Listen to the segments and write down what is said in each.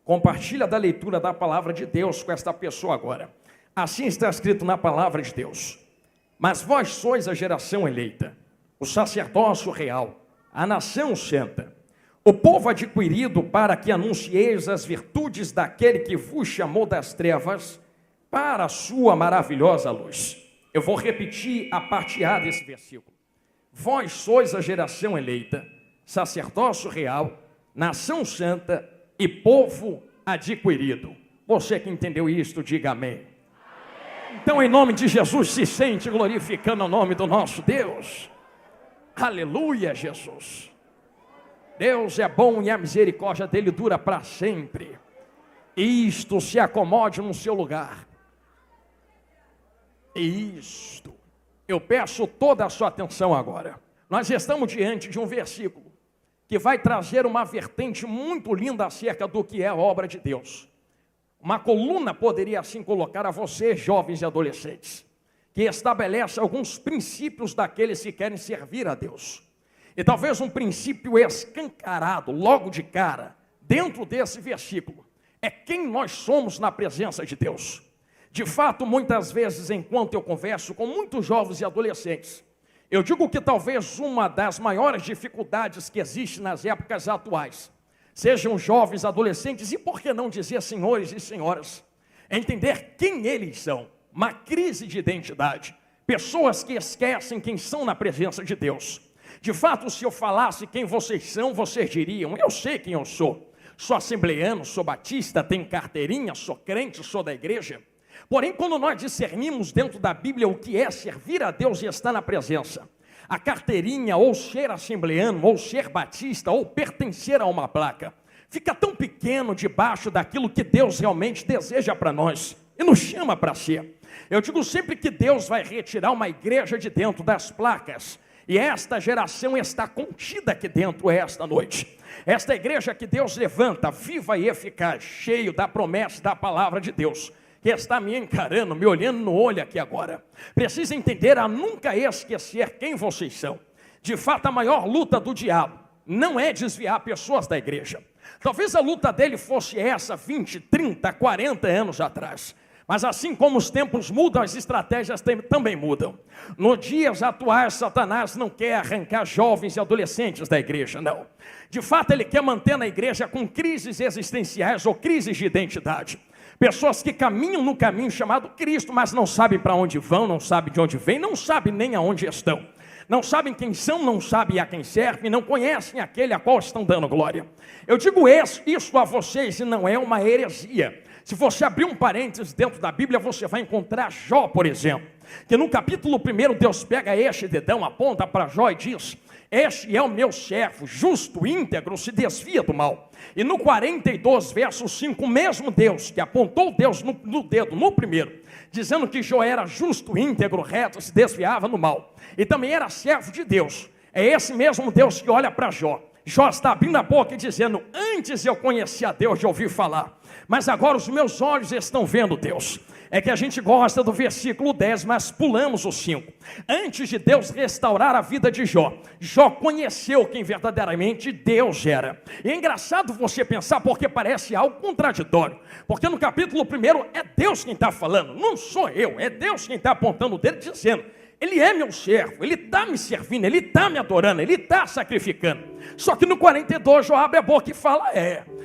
Compartilha da leitura da palavra de Deus com esta pessoa agora. Assim está escrito na palavra de Deus: mas vós sois a geração eleita, o sacerdócio real, a nação santa, o povo adquirido, para que anuncieis as virtudes daquele que vos chamou das trevas para a sua maravilhosa luz. Eu vou repetir a parte A desse versículo. Vós sois a geração eleita, sacerdócio real, nação santa e povo adquirido. Você que entendeu isto, diga amém. Então, em nome de Jesus, se sente glorificando o nome do nosso Deus. Aleluia, Jesus. Deus é bom e a misericórdia dele dura para sempre. Isto, se acomode no seu lugar. Isto. Eu peço toda a sua atenção agora. Nós estamos diante de um versículo que vai trazer uma vertente muito linda acerca do que é a obra de Deus. Uma coluna poderia assim colocar a vocês, jovens e adolescentes, que estabelece alguns princípios daqueles que querem servir a Deus. E talvez um princípio escancarado, logo de cara, dentro desse versículo, é quem nós somos na presença de Deus. De fato, muitas vezes, enquanto eu converso com muitos jovens e adolescentes, eu digo que talvez uma das maiores dificuldades que existe nas épocas atuais, sejam jovens, adolescentes e, por que não dizer senhores e senhoras, é entender quem eles são, uma crise de identidade, pessoas que esquecem quem são na presença de Deus. De fato, se eu falasse quem vocês são, vocês diriam: eu sei quem eu sou assembleiano, sou batista, tenho carteirinha, sou crente, sou da igreja. Porém, quando nós discernimos dentro da Bíblia o que é servir a Deus e estar na presença, a carteirinha, ou ser assembleiano, ou ser batista, ou pertencer a uma placa, fica tão pequeno debaixo daquilo que Deus realmente deseja para nós e nos chama para ser. Eu digo sempre que Deus vai retirar uma igreja de dentro das placas, e esta geração está contida aqui dentro esta noite. Esta igreja que Deus levanta, viva e eficaz, cheio da promessa da palavra de Deus, que está me encarando, me olhando no olho aqui agora, precisa entender a nunca esquecer quem vocês são. De fato, a maior luta do diabo não é desviar pessoas da igreja. Talvez a luta dele fosse essa 20, 30, 40 anos atrás. Mas assim como os tempos mudam, as estratégias também mudam. Nos dias atuais, Satanás não quer arrancar jovens e adolescentes da igreja, não. De fato, ele quer manter na igreja com crises existenciais ou crises de identidade. Pessoas que caminham no caminho chamado Cristo, mas não sabem para onde vão, não sabem de onde vêm, não sabem nem aonde estão. Não sabem quem são, não sabem a quem servem, não conhecem aquele a qual estão dando glória. Eu digo isso a vocês e não é uma heresia. Se você abrir um parênteses dentro da Bíblia, você vai encontrar Jó, por exemplo, que no capítulo 1, Deus pega este dedão, aponta para Jó e diz: este é o meu servo, justo, íntegro, se desvia do mal. E no 42, verso 5, o mesmo Deus que apontou Deus no dedo, no primeiro, dizendo que Jó era justo, íntegro, reto, se desviava do mal, e também era servo de Deus. É esse mesmo Deus que olha para Jó. Jó está abrindo a boca e dizendo: antes eu conhecia Deus de ouvir falar, mas agora os meus olhos estão vendo Deus. É que a gente gosta do versículo 10, mas pulamos o 5. Antes de Deus restaurar a vida de Jó, Jó conheceu quem verdadeiramente Deus era. E é engraçado você pensar, porque parece algo contraditório. Porque no capítulo 1 é Deus quem está falando, não sou eu, é Deus quem está apontando o dedo dizendo: ele é meu servo, ele está me servindo, ele está me adorando, ele está sacrificando. Só que no 42, Jó abre a boca e fala: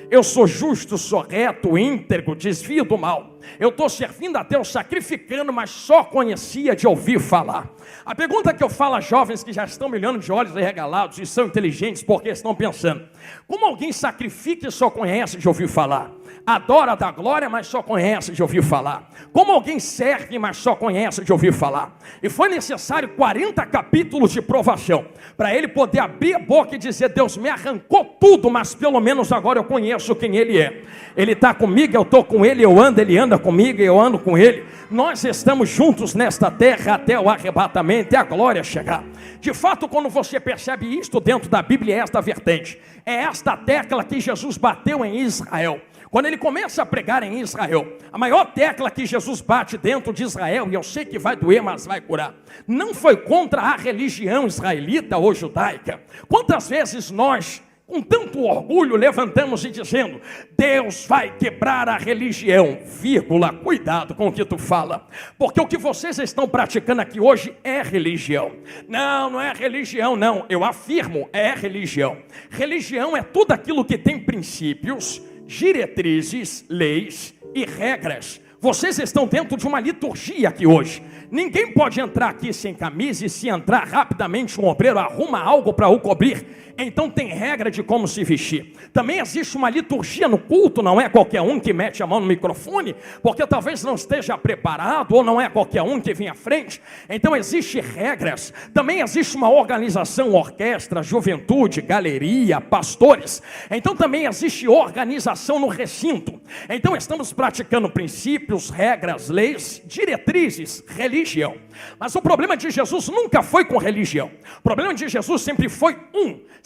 eu sou justo, sou reto, íntegro, desvio do mal. Eu estou servindo a Deus, sacrificando, mas só conhecia de ouvir falar. A pergunta que eu falo a jovens que já estão me olhando de olhos arregalados e são inteligentes porque estão pensando: como alguém sacrifica e só conhece de ouvir falar? Adora da glória, mas só conhece de ouvir falar. Como alguém serve, mas só conhece de ouvir falar? E foi necessário 40 capítulos de provação para ele poder abrir a boca e dizer: Deus me arrancou tudo, mas pelo menos agora eu conheço quem ele é. Ele está comigo, eu estou com ele, eu ando, ele anda comigo, eu ando com ele. Nós estamos juntos nesta terra até o arrebatamento e a glória chegar. De fato, quando você percebe isto dentro da Bíblia, é esta vertente, é esta tecla que Jesus bateu em Israel. Quando ele começa a pregar em Israel, a maior tecla que Jesus bate dentro de Israel, e eu sei que vai doer, mas vai curar, não foi contra a religião israelita ou judaica. Quantas vezes nós com tanto orgulho, levantamos e dizendo: Deus vai quebrar a religião, vírgula, cuidado com o que tu fala, porque o que vocês estão praticando aqui hoje é religião. Não, não é religião não, eu afirmo, é religião. Religião é tudo aquilo que tem princípios, diretrizes, leis e regras. Vocês estão dentro de uma liturgia aqui hoje. Ninguém pode entrar aqui sem camisa, e se entrar rapidamente um obreiro arruma algo para o cobrir. Então tem regra de como se vestir. Também existe uma liturgia no culto, não é qualquer um que mete a mão no microfone, porque talvez não esteja preparado, ou não é qualquer um que vem à frente. Então existem regras. Também existe uma organização, orquestra, juventude, galeria, pastores. Então também existe organização no recinto. Então estamos praticando princípios, regras, leis, diretrizes, religião. Mas o problema de Jesus nunca foi com religião. O problema de Jesus sempre foi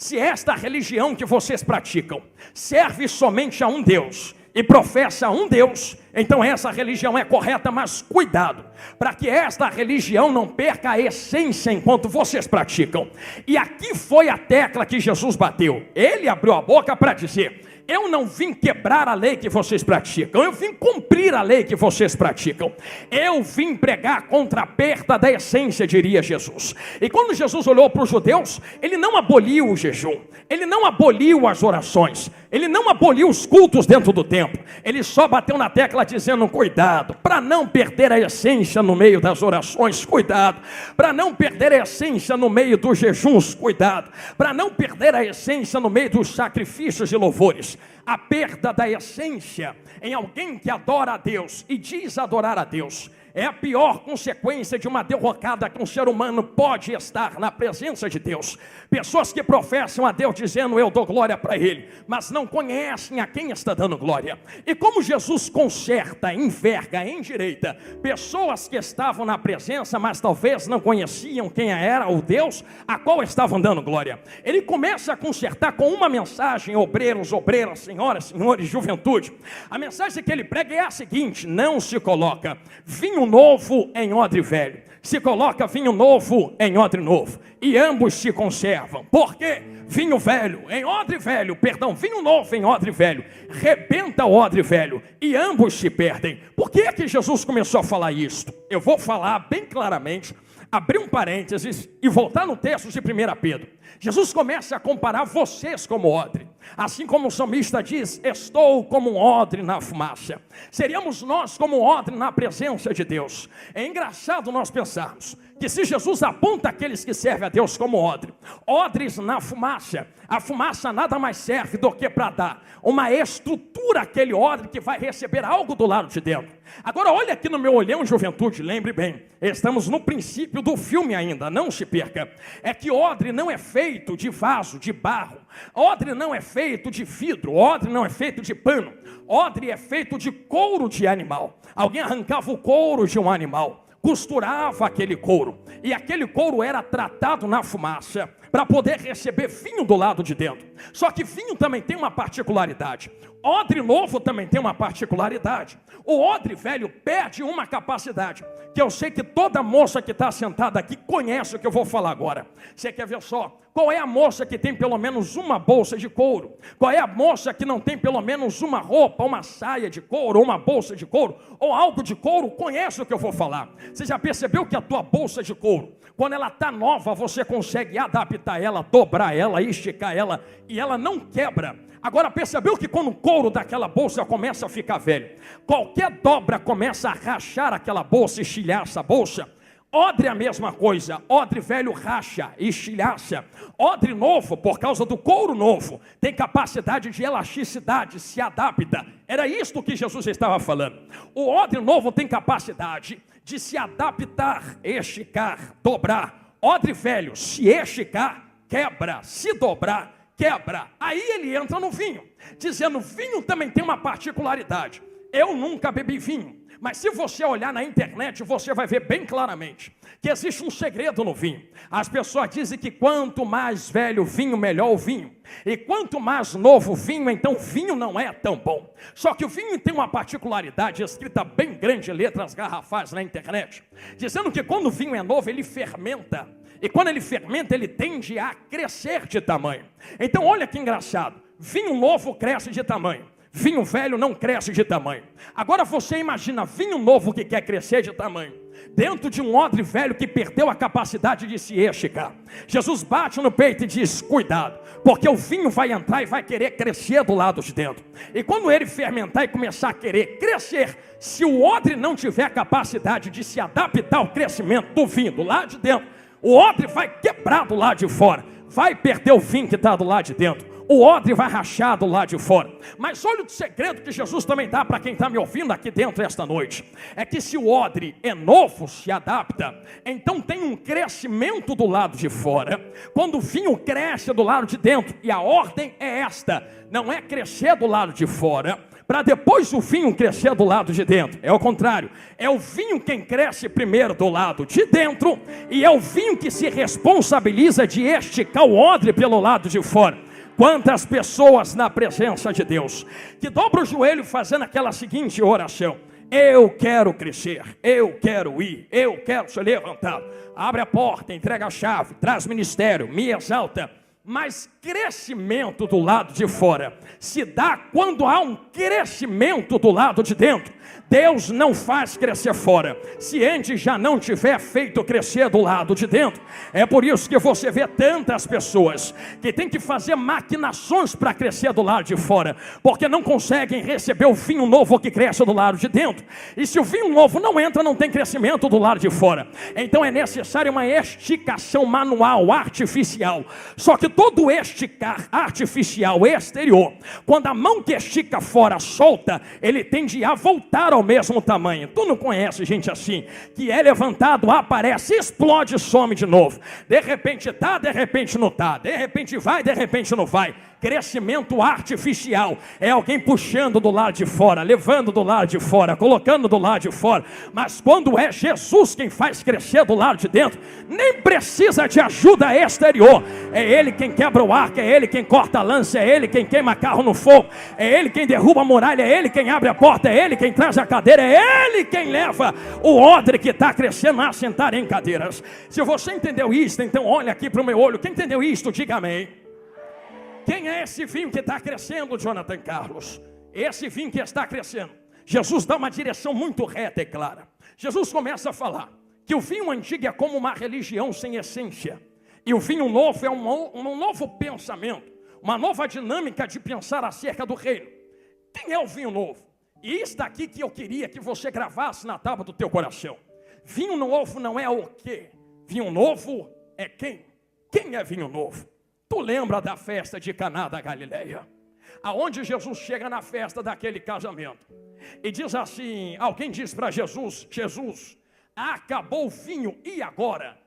se esta religião que vocês praticam serve somente a um Deus e professa a um Deus, então essa religião é correta, mas cuidado, para que esta religião não perca a essência enquanto vocês praticam. E aqui foi a tecla que Jesus bateu. Ele abriu a boca para dizer: eu não vim quebrar a lei que vocês praticam, eu vim cumprir a lei que vocês praticam. Eu vim pregar contra a perda da essência, diria Jesus. E quando Jesus olhou para os judeus, ele não aboliu o jejum, ele não aboliu as orações, ele não aboliu os cultos dentro do templo. Ele só bateu na tecla dizendo: cuidado, para não perder a essência no meio das orações, cuidado, para não perder a essência no meio dos jejuns, cuidado, para não perder a essência no meio dos sacrifícios e louvores. A perda da essência em alguém que adora a Deus e diz adorar a Deus é a pior consequência de uma derrocada que um ser humano pode estar na presença de Deus. Pessoas que professam a Deus dizendo: eu dou glória para Ele, mas não conhecem a quem está dando glória. E como Jesus conserta, enverga, endireita pessoas que estavam na presença, mas talvez não conheciam quem era o Deus a qual estavam dando glória, Ele começa a consertar com uma mensagem: obreiros, obreiras, senhoras, senhores, juventude. A mensagem que Ele prega é a seguinte: não se coloca vinho novo em odre velho, se coloca vinho novo em odre novo, e ambos se conservam. Por quê? Vinho velho em odre velho, vinho novo em odre velho, rebenta o odre velho, e ambos se perdem. Por que é que Jesus começou a falar isto? Eu vou falar bem claramente, abrir um parênteses e voltar no texto de 1 Pedro. Jesus começa a comparar vocês como odre, assim como o salmista diz: estou como um odre na fumaça. Seríamos nós como um odre na presença de Deus. É engraçado nós pensarmos que se Jesus aponta aqueles que servem a Deus como odres na fumaça, a fumaça nada mais serve do que para dar uma estrutura àquele odre que vai receber algo do lado de dentro. Agora olha aqui no meu olhão, juventude, lembre bem, estamos no princípio do filme ainda, não se perca. É que odre não é feito de vaso, de barro, odre não é feito de vidro, odre não é feito de pano, odre é feito de couro de animal. Alguém arrancava o couro de um animal, costurava aquele couro, e aquele couro era tratado na fumaça para poder receber vinho do lado de dentro. Só que vinho também tem uma particularidade. Odre novo também tem uma particularidade. O odre velho perde uma capacidade, que eu sei que toda moça que está sentada aqui conhece o que eu vou falar agora. Você quer ver só? Qual é a moça que tem pelo menos uma bolsa de couro? Qual é a moça que não tem pelo menos uma roupa, uma saia de couro, ou uma bolsa de couro, ou algo de couro? Conhece o que eu vou falar. Você já percebeu que a tua bolsa de couro, quando ela está nova, você consegue adaptar ela, dobrar ela, esticar ela, e ela não quebra. Agora percebeu que quando o couro daquela bolsa começa a ficar velho, qualquer dobra começa a rachar aquela bolsa, estilhar essa bolsa? Odre é a mesma coisa, odre velho racha, estilhaça. Odre novo, por causa do couro novo, tem capacidade de elasticidade, se adapta. Era isto que Jesus estava falando. O odre novo tem capacidade de se adaptar, esticar, dobrar. Odre velho, se esticar, quebra, se dobrar, quebra. Aí ele entra no vinho, dizendo: vinho também tem uma particularidade. Eu nunca bebi vinho, mas se você olhar na internet, você vai ver bem claramente que existe um segredo no vinho. As pessoas dizem que quanto mais velho o vinho, melhor o vinho. E quanto mais novo o vinho, então vinho não é tão bom. Só que o vinho tem uma particularidade, escrita bem grande em letras garrafais na internet, dizendo que quando o vinho é novo, ele fermenta. E quando ele fermenta, ele tende a crescer de tamanho. Então olha que engraçado, vinho novo cresce de tamanho, vinho velho não cresce de tamanho. Agora você imagina vinho novo que quer crescer de tamanho dentro de um odre velho que perdeu a capacidade de se esticar. Jesus bate no peito e diz: cuidado, porque o vinho vai entrar e vai querer crescer do lado de dentro. E quando ele fermentar e começar a querer crescer, se o odre não tiver a capacidade de se adaptar ao crescimento do vinho do lado de dentro, o odre vai quebrar do lado de fora, vai perder o vinho que está do lado de dentro. O odre vai rachar do lado de fora. Mas olha o segredo que Jesus também dá para quem está me ouvindo aqui dentro esta noite. É que se o odre é novo, se adapta, então tem um crescimento do lado de fora. Quando o vinho cresce do lado de dentro, e a ordem é esta, não é crescer do lado de fora, para depois o vinho crescer do lado de dentro. É o contrário, é o vinho quem cresce primeiro do lado de dentro, e é o vinho que se responsabiliza de esticar o odre pelo lado de fora. Quantas pessoas na presença de Deus que dobram o joelho fazendo aquela seguinte oração: eu quero crescer, eu quero ir, eu quero ser levantado. Abre a porta, entrega a chave, traz ministério, me exalta. Mas crescimento do lado de fora se dá quando há um crescimento do lado de dentro. Deus não faz crescer fora se antes já não tiver feito crescer do lado de dentro. É por isso que você vê tantas pessoas que têm que fazer maquinações para crescer do lado de fora, porque não conseguem receber o vinho novo que cresce do lado de dentro. E se o vinho novo não entra, não tem crescimento do lado de fora. Então é necessário uma esticação manual, artificial. Só que todo esticar artificial exterior, quando a mão que estica fora solta, ele tende a voltar ao mesmo tamanho. Tu não conhece gente assim, que é levantado, aparece, explode e some de novo. De repente tá, de repente não tá, de repente vai, de repente não vai. Crescimento artificial é alguém puxando do lado de fora, levando do lado de fora, colocando do lado de fora. Mas quando é Jesus quem faz crescer do lado de dentro, nem precisa de ajuda exterior. É Ele quem quebra o arco, é Ele quem corta a lança, é Ele quem queima carro no fogo, é Ele quem derruba a muralha, é Ele quem abre a porta, é Ele quem traz a cadeira, é Ele quem leva o odre que está crescendo a sentar em cadeiras. Se você entendeu isto, então olha aqui para o meu olho. Quem entendeu isto, diga amém. Quem é esse vinho que está crescendo, Jonathan Carlos? Esse vinho que está crescendo. Jesus dá uma direção muito reta e clara. Jesus começa a falar que o vinho antigo é como uma religião sem essência, e o vinho novo é um novo pensamento, uma nova dinâmica de pensar acerca do reino. Quem é o vinho novo? E isso daqui que eu queria que você gravasse na tábua do teu coração. Vinho novo não é o quê? Vinho novo é quem? Quem é vinho novo? Tu lembra da festa de Caná da Galileia? Aonde Jesus chega na festa daquele casamento e diz assim, alguém diz para Jesus: Jesus, acabou o vinho e agora?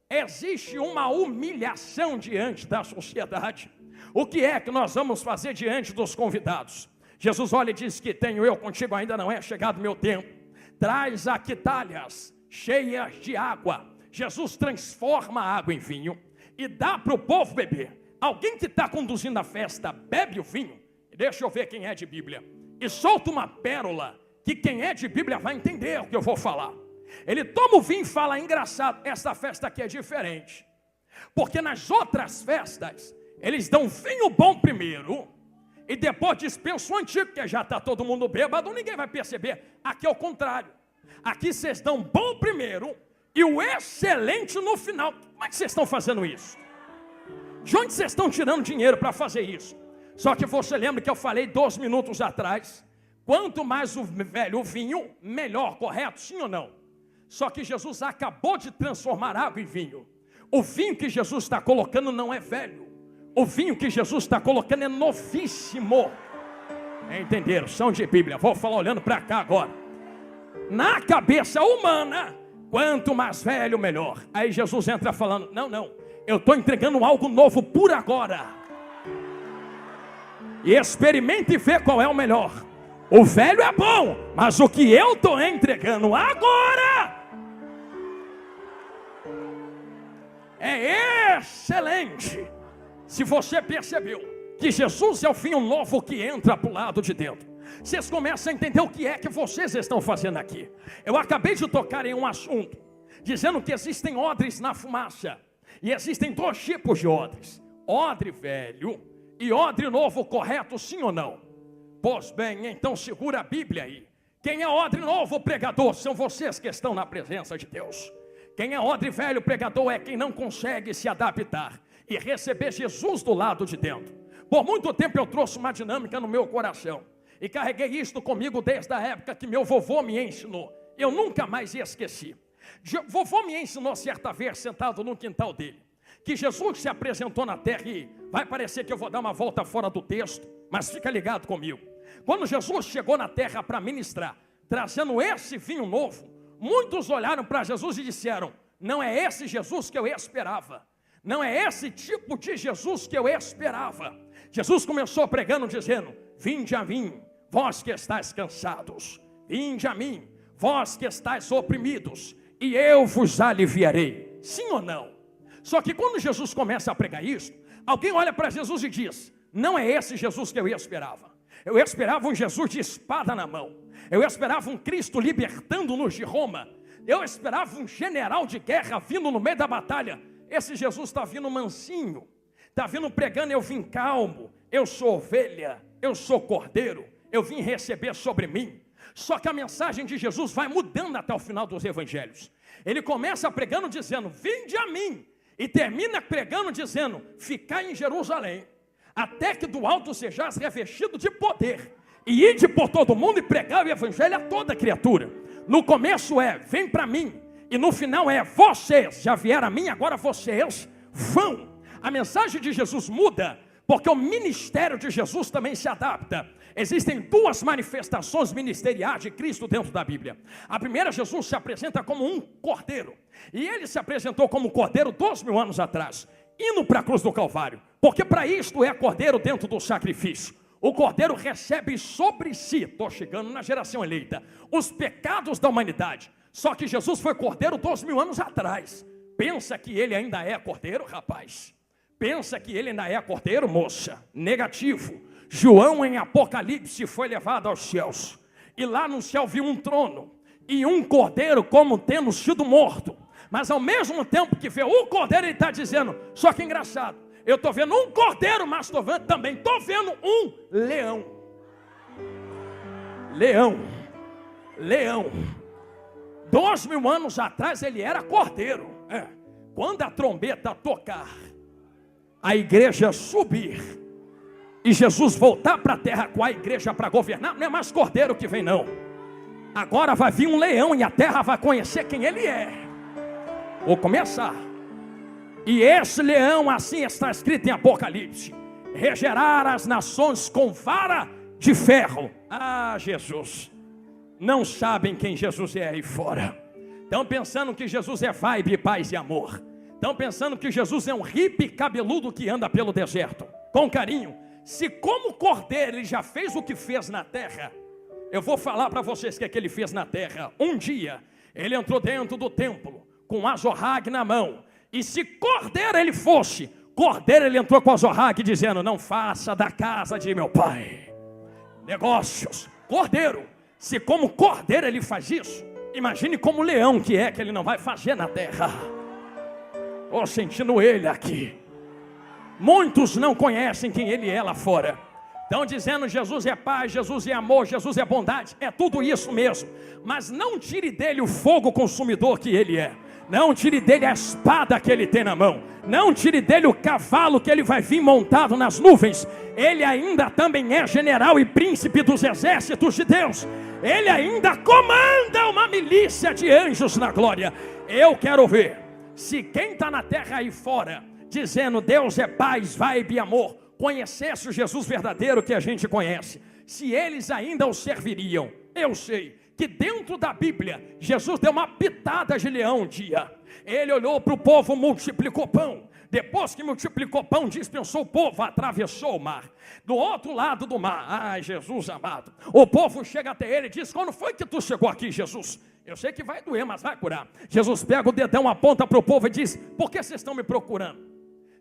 Existe uma humilhação diante da sociedade. O que é que nós vamos fazer diante dos convidados? Jesus olha e diz que tenho eu contigo, ainda não é chegado o meu tempo. Traz aqui talhas cheias de água. Jesus transforma a água em vinho e dá para o povo beber. Alguém que está conduzindo a festa bebe o vinho, deixa eu ver quem é de Bíblia, e solta uma pérola, que quem é de Bíblia vai entender o que eu vou falar. Ele toma o vinho e fala: engraçado, essa festa aqui é diferente, porque nas outras festas, eles dão vinho bom primeiro, e depois dispensam o antigo, que já está todo mundo bêbado, ninguém vai perceber. Aqui é o contrário, aqui vocês dão bom primeiro, e o excelente no final. Como é que vocês estão fazendo isso? De onde vocês estão tirando dinheiro para fazer isso? Só que você lembra que eu falei 2 minutos atrás, quanto mais velho o vinho, melhor, correto? Sim ou não? Só que Jesus acabou de transformar água em vinho. O vinho que Jesus está colocando não é velho, o vinho que Jesus está colocando é novíssimo. Entenderam? São de Bíblia. Vou falar olhando para cá agora. Na cabeça humana, quanto mais velho, melhor. Aí Jesus entra falando: não, eu estou entregando algo novo por agora. E experimente e vê qual é o melhor. O velho é bom, mas o que eu estou entregando agora é excelente. Se você percebeu que Jesus é o vinho novo que entra para o lado de dentro, vocês começam a entender o que é que vocês estão fazendo aqui. Eu acabei de tocar em um assunto, dizendo que existem odres na fumaça. E existem dois tipos de odres: odre velho e odre novo, correto, sim ou não? Pois bem, então segura a Bíblia aí. Quem é odre novo, pregador? São vocês que estão na presença de Deus. Quem é odre velho, pregador, é quem não consegue se adaptar e receber Jesus do lado de dentro. Por muito tempo eu trouxe uma dinâmica no meu coração e carreguei isto comigo desde a época que meu vovô me ensinou. Eu nunca mais esqueci. Vovô me ensinou certa vez, sentado no quintal dele, que Jesus se apresentou na terra, e vai parecer que eu vou dar uma volta fora do texto, mas fica ligado comigo. Quando Jesus chegou na terra para ministrar, trazendo esse vinho novo, muitos olharam para Jesus e disseram: não é esse Jesus que eu esperava, não é esse tipo de Jesus que eu esperava. Jesus começou pregando dizendo: vinde a mim, vós que estáis cansados, vinde a mim, vós que estáis oprimidos, e eu vos aliviarei. Sim ou não? Só que quando Jesus começa a pregar isso, alguém olha para Jesus e diz: não é esse Jesus que eu esperava. Eu esperava um Jesus de espada na mão. Eu esperava um Cristo libertando-nos de Roma. Eu esperava um general de guerra vindo no meio da batalha. Esse Jesus está vindo mansinho, está vindo pregando: eu vim calmo, eu sou ovelha, eu sou cordeiro, eu vim receber sobre mim. Só que a mensagem de Jesus vai mudando até o final dos evangelhos. Ele começa pregando dizendo: vinde a mim, e termina pregando dizendo: ficai em Jerusalém, até que do alto sejais revestido de poder, e ide por todo mundo e pregar o evangelho a toda criatura. No começo é: vem para mim, e no final é: vocês já vieram a mim, agora vocês vão. A mensagem de Jesus muda, porque o ministério de Jesus também se adapta. Existem duas manifestações ministeriais de Cristo dentro da Bíblia. A primeira, Jesus se apresenta como um cordeiro, e ele se apresentou como cordeiro 2000 anos atrás, indo para a cruz do Calvário, porque para isto é cordeiro dentro do sacrifício. O cordeiro recebe sobre si, estou chegando na geração eleita, os pecados da humanidade. Só que Jesus foi cordeiro 2000 anos atrás. Pensa que ele ainda é cordeiro, rapaz? Pensa que ele ainda é cordeiro, moça? Negativo. João em Apocalipse foi levado aos céus, e lá no céu viu um trono e um cordeiro como tendo sido morto. Mas ao mesmo tempo que vê o cordeiro, ele está dizendo: só que engraçado, eu estou vendo um cordeiro, mas também estou vendo um leão. Leão. 2000 anos atrás ele era cordeiro. Quando a trombeta tocar, a igreja subir e Jesus voltar para a terra com a igreja para governar, não é mais cordeiro que vem não. Agora vai vir um leão e a terra vai conhecer quem ele é. Vou começar. E esse leão, assim está escrito em Apocalipse: regerá as nações com vara de ferro. Ah, Jesus. Não sabem quem Jesus é aí fora. Estão pensando que Jesus é vibe, paz e amor. Estão pensando que Jesus é um hippie cabeludo que anda pelo deserto, com carinho. Se como cordeiro ele já fez o que fez na terra, eu vou falar para vocês o que é que ele fez na terra. Um dia, ele entrou dentro do templo, com a azorrague na mão. E se cordeiro ele fosse, cordeiro ele entrou com a azorrague dizendo: não faça da casa de meu pai negócios. Cordeiro. Se como cordeiro ele faz isso, imagine como leão que ele não vai fazer na terra. Estou sentindo ele aqui. Muitos não conhecem quem ele é lá fora. Estão dizendo: Jesus é paz, Jesus é amor, Jesus é bondade. É tudo isso mesmo. Mas não tire dele o fogo consumidor que ele é. Não tire dele a espada que ele tem na mão. Não tire dele o cavalo que ele vai vir montado nas nuvens. Ele ainda também é general e príncipe dos exércitos de Deus. Ele ainda comanda uma milícia de anjos na glória. Eu quero ver se quem está na terra aí fora, dizendo Deus é paz, vibe e amor, conhecesse o Jesus verdadeiro que a gente conhece, se eles ainda o serviriam. Eu sei que dentro da Bíblia, Jesus deu uma pitada de leão um dia. Ele olhou para o povo, multiplicou pão. Depois que multiplicou pão, dispensou o povo, atravessou o mar. Do outro lado do mar, ai Jesus amado, o povo chega até ele e diz: quando foi que tu chegou aqui, Jesus? Eu sei que vai doer, mas vai curar. Jesus pega o dedão, aponta para o povo e diz: por que vocês estão me procurando?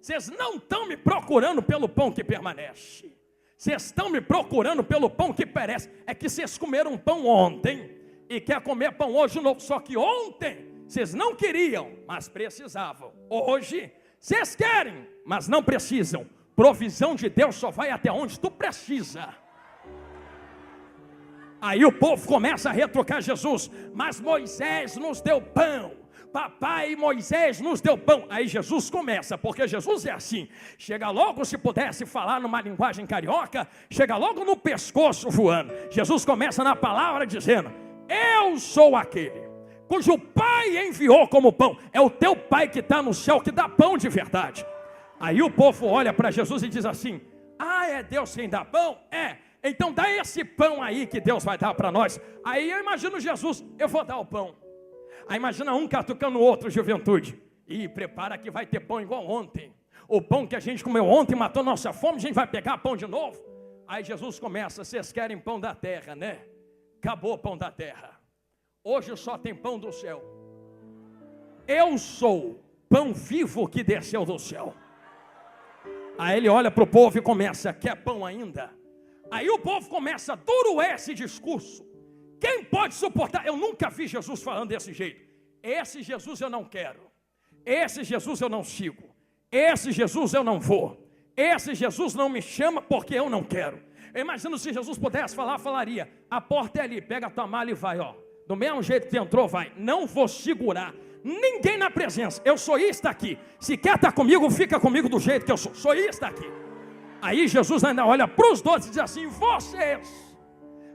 Vocês não estão me procurando pelo pão que permanece. Vocês estão me procurando pelo pão que perece. É que vocês comeram pão ontem e quer comer pão hoje de novo. Só que ontem vocês não queriam, mas precisavam. Hoje Vocês querem, mas não precisam. Provisão de Deus só vai até onde tu precisa. Aí o povo começa a retrucar Jesus. Mas Moisés nos deu pão. Papai Moisés nos deu pão. Aí Jesus começa, porque Jesus é assim. Chega logo, se pudesse falar numa linguagem carioca, chega logo no pescoço voando. Jesus começa na palavra dizendo: eu sou aquele cujo pai enviou como pão. É o teu pai que está no céu que dá pão de verdade. Aí o povo olha para Jesus e diz assim: ah, é Deus quem dá pão? É. Então dá esse pão aí que Deus vai dar para nós. Aí eu imagino Jesus: eu vou dar o pão. Aí imagina um catucando o outro, juventude. E prepara que vai ter pão igual ontem. O pão que a gente comeu ontem matou nossa fome, a gente vai pegar pão de novo. Aí Jesus começa: vocês querem pão da terra, né? Acabou o pão da terra. Hoje só tem pão do céu. Eu sou pão vivo que desceu do céu. Aí ele olha para o povo e começa: quer pão ainda? Aí o povo começa: duro esse discurso. Quem pode suportar? Eu nunca vi Jesus falando desse jeito. Esse Jesus eu não quero. Esse Jesus eu não sigo. Esse Jesus eu não vou. Esse Jesus não me chama porque eu não quero. Eu imagino se Jesus pudesse falar, falaria: a porta é ali, pega a tua mala e vai, ó. Do mesmo jeito que entrou, vai. Não vou segurar ninguém na presença. Eu sou isto aqui. Se quer estar comigo, fica comigo do jeito que eu sou. Sou isto aqui. Aí Jesus ainda olha para os 12 e diz assim: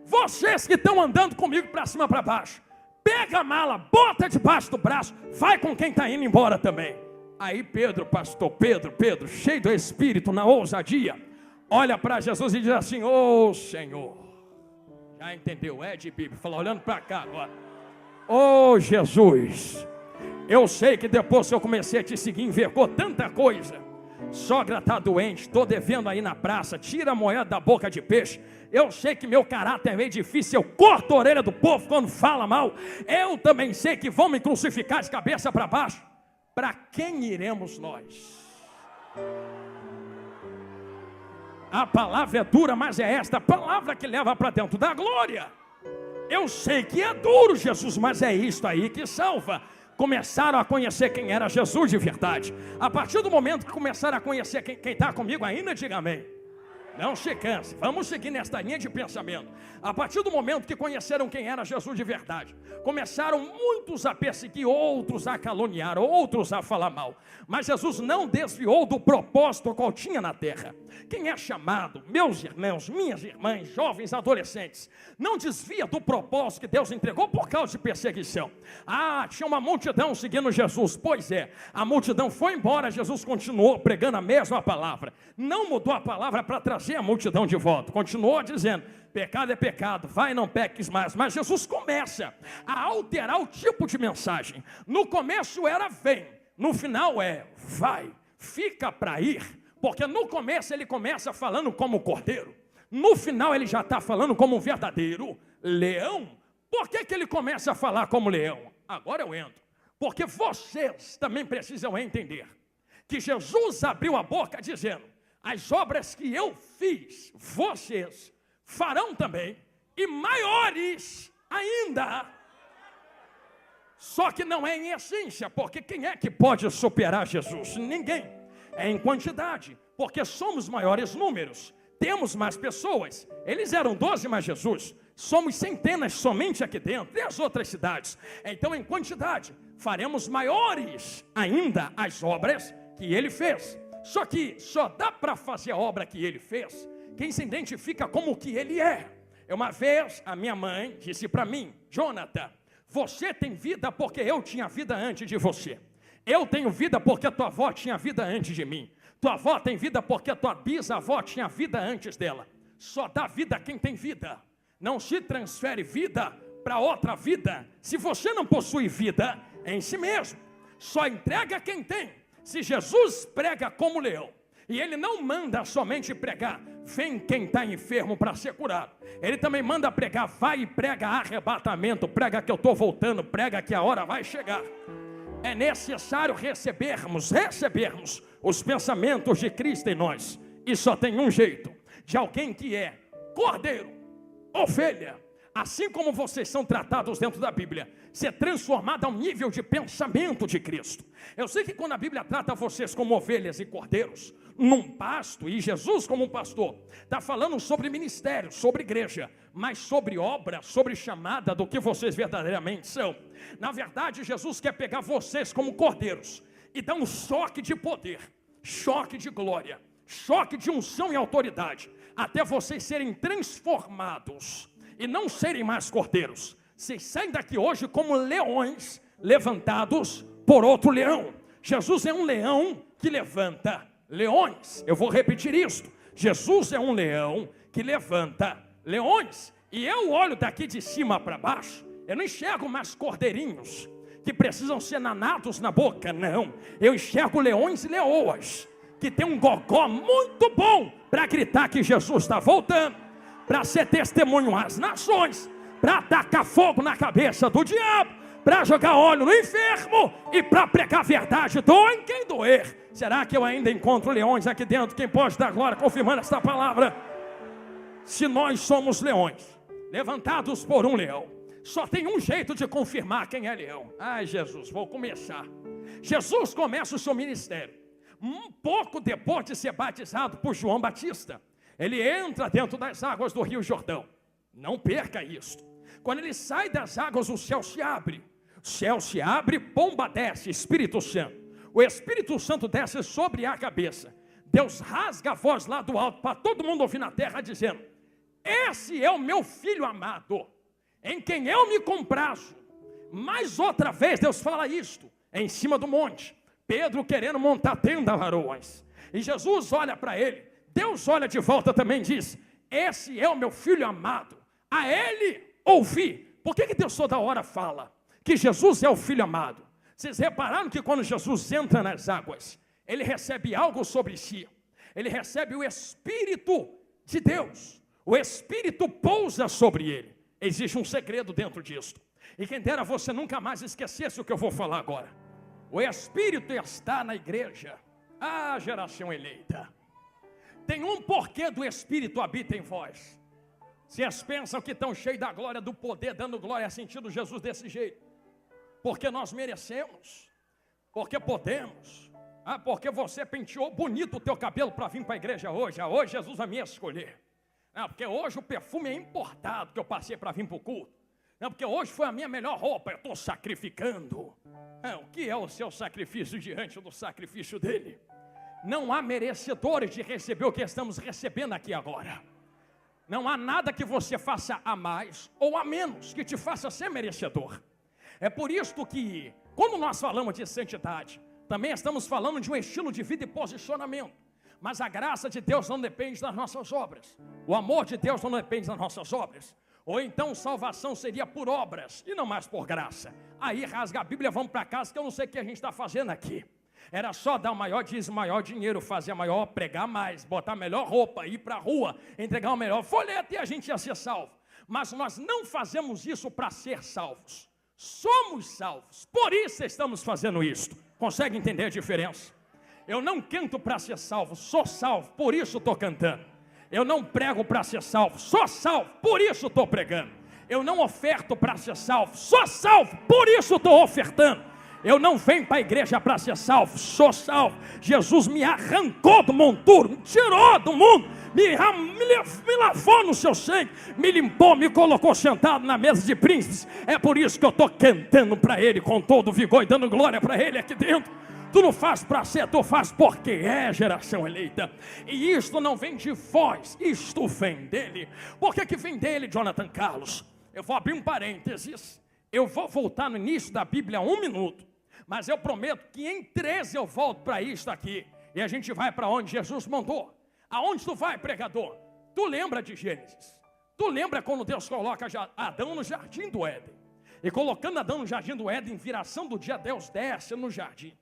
vocês que estão andando comigo para cima e para baixo, pega a mala, bota debaixo do braço, vai com quem está indo embora também. Aí Pedro, pastor Pedro, cheio do Espírito, na ousadia, olha para Jesus e diz assim: ô Senhor, já entendeu? É de Bíblia, fala olhando para cá agora. Ô Jesus, eu sei que depois que eu comecei a te seguir, envergou tanta coisa. Sogra está doente, estou devendo aí na praça, tira a moeda da boca de peixe. Eu sei que meu caráter é meio difícil, eu corto a orelha do povo quando fala mal. Eu também sei que vão me crucificar de cabeça para baixo. Para quem iremos nós? A palavra é dura, mas é esta palavra que leva para dentro da glória. Eu sei que é duro, Jesus, mas é isto aí que salva. Começaram a conhecer quem era Jesus de verdade. A partir do momento que começaram a conhecer quem está comigo ainda, diga amém. Não se canse, vamos seguir nesta linha de pensamento. A partir do momento que conheceram quem era Jesus de verdade, começaram muitos a perseguir, outros a caluniar, outros a falar mal. Mas Jesus não desviou do propósito qual tinha na terra. Quem é chamado, meus irmãos, minhas irmãs, jovens, adolescentes, não desvia do propósito que Deus entregou por causa de perseguição. Ah, tinha uma multidão seguindo Jesus. Pois é, a multidão foi embora, Jesus continuou pregando a mesma palavra. Não mudou a palavra para trazer a multidão de volta. Continuou dizendo: pecado é pecado, vai, não peques mais. Mas Jesus começa a alterar o tipo de mensagem. No começo era vem, no final é vai, fica para ir. Porque no começo ele começa falando como cordeiro, no final ele já está falando como um verdadeiro leão. Por que ele começa a falar como leão? Agora eu entro. Porque vocês também precisam entender que Jesus abriu a boca dizendo: as obras que eu fiz, vocês farão também, e maiores ainda. Só que não é em essência, porque quem é que pode superar Jesus? Ninguém. É em quantidade, porque somos maiores números, temos mais pessoas. Eles eram 12 mais Jesus, somos centenas somente aqui dentro, e as outras cidades. Então em quantidade, faremos maiores ainda as obras que ele fez. Só que só dá para fazer a obra que ele fez quem se identifica como o que ele é. Uma vez a minha mãe disse para mim: Jonathan, você tem vida porque eu tinha vida antes de você. Eu tenho vida porque tua avó tinha vida antes de mim. Tua avó tem vida porque tua bisavó tinha vida antes dela. Só dá vida quem tem vida. Não se transfere vida para outra vida se você não possui vida em si mesmo. Só entrega quem tem. Se Jesus prega como leão, e ele não manda somente pregar, vem quem está enfermo para ser curado. Ele também manda pregar, vai e prega arrebatamento, prega que eu estou voltando, prega que a hora vai chegar. É necessário recebermos os pensamentos de Cristo em nós. E só tem um jeito, de alguém que é cordeiro, ovelha, assim como vocês são tratados dentro da Bíblia, ser transformado ao nível de pensamento de Cristo. Eu sei que quando a Bíblia trata vocês como ovelhas e cordeiros, num pasto, e Jesus como um pastor, está falando sobre ministério, sobre igreja, mas sobre obra, sobre chamada do que vocês verdadeiramente são. Na verdade, Jesus quer pegar vocês como cordeiros e dar um choque de poder, choque de glória, choque de unção e autoridade, até vocês serem transformados e não serem mais cordeiros. Vocês saem daqui hoje como leões levantados por outro leão. Jesus é um leão que levanta leões. Eu vou repetir isto. Jesus é um leão que levanta leões. E eu olho daqui de cima para baixo, eu não enxergo mais cordeirinhos que precisam ser nanados na boca, não. Eu enxergo leões e leoas que tem um gogó muito bom para gritar que Jesus está voltando, para ser testemunho às nações, para atacar fogo na cabeça do diabo, para jogar óleo no enfermo e para pregar a verdade, doa em quem doer. Será que eu ainda encontro leões aqui dentro? Quem pode dar glória confirmando esta palavra? Se nós somos leões, levantados por um leão, só tem um jeito de confirmar quem é leão. Ai, Jesus, vou começar. Jesus começa o seu ministério um pouco depois de ser batizado por João Batista. Ele entra dentro das águas do Rio Jordão. Não perca isso. Quando ele sai das águas, o céu se abre. O céu se abre, pomba desce, Espírito Santo. O Espírito Santo desce sobre a cabeça. Deus rasga a voz lá do alto para todo mundo ouvir na terra, dizendo: esse é o meu filho amado, em quem eu me comprazo. Mais outra vez Deus fala isto, em cima do monte. Pedro querendo montar tenda, varões. E Jesus olha para ele. Deus olha de volta também e diz: esse é o meu filho amado, a ele ouvi. Por que Deus toda hora fala que Jesus é o filho amado? Vocês repararam que quando Jesus entra nas águas, ele recebe algo sobre si. Ele recebe o Espírito de Deus. O Espírito pousa sobre ele. Existe um segredo dentro disso. E quem dera você nunca mais esquecesse o que eu vou falar agora. O Espírito está na igreja. Ah, geração eleita. Tem um porquê do Espírito habita em vós. Vocês pensam que estão cheios da glória, do poder, dando glória, sentindo Jesus desse jeito? Porque nós merecemos, porque podemos. Ah, porque você penteou bonito o teu cabelo para vir para a igreja hoje. Ah, hoje Jesus vai me escolher. Ah, porque hoje o perfume é importado que eu passei para vir para o culto. Não, porque hoje foi a minha melhor roupa, eu estou sacrificando. O que é o seu sacrifício diante do sacrifício dele? Não há merecedores de receber o que estamos recebendo aqui agora. Não há nada que você faça a mais ou a menos que te faça ser merecedor. É por isso que, quando nós falamos de santidade, também estamos falando de um estilo de vida e posicionamento. Mas a graça de Deus não depende das nossas obras. O amor de Deus não depende das nossas obras. Ou então salvação seria por obras e não mais por graça. Aí rasga a Bíblia, vamos para casa, que eu não sei o que a gente está fazendo aqui. Era só dar o maior dízimo, maior dinheiro, fazer a maior, pregar mais, botar a melhor roupa, ir para a rua, entregar o melhor folheto e a gente ia ser salvo. Mas nós não fazemos isso para ser salvos. Somos salvos, por isso estamos fazendo isso. Consegue entender a diferença? Eu não canto para ser salvo, sou salvo, por isso estou cantando. Eu não prego para ser salvo, sou salvo, por isso estou pregando. Eu não oferto para ser salvo, sou salvo, por isso estou ofertando. Eu não venho para a igreja para ser salvo, sou salvo. Jesus me arrancou do monturo, me tirou do mundo, me lavou no seu sangue, me limpou, me colocou sentado na mesa de príncipes. É por isso que eu estou cantando para Ele com todo o vigor e dando glória para Ele aqui dentro. Tu não faz para ser, tu faz porque é geração eleita. E isto não vem de vós, isto vem dele. Por que vem dele, Jonathan Carlos? Eu vou abrir um parênteses. Eu vou voltar no início da Bíblia 1 minuto. Mas eu prometo que em 13 eu volto para isto aqui. E a gente vai para onde Jesus mandou. Aonde tu vai, pregador? Tu lembra de Gênesis? Tu lembra quando Deus coloca Adão no jardim do Éden? E colocando Adão no jardim do Éden, em viração do dia, Deus desce no jardim.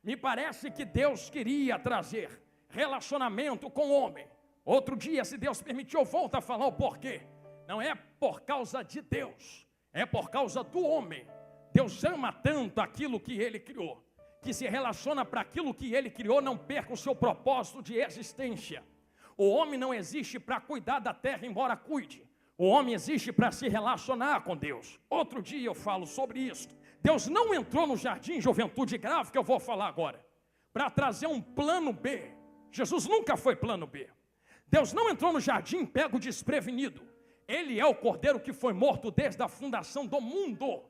Me parece que Deus queria trazer relacionamento com o homem. Outro dia, se Deus permitir, eu volto a falar o porquê. Não é por causa de Deus, é por causa do homem. Deus ama tanto aquilo que Ele criou, que se relaciona para aquilo que Ele criou, não perca o seu propósito de existência. O homem não existe para cuidar da terra, embora cuide. O homem existe para se relacionar com Deus. Outro dia eu falo sobre isso. Deus não entrou no jardim Juventude Grave, que eu vou falar agora, para trazer um plano B. Jesus nunca foi plano B. Deus não entrou no jardim pego desprevenido. Ele é o cordeiro que foi morto desde a fundação do mundo.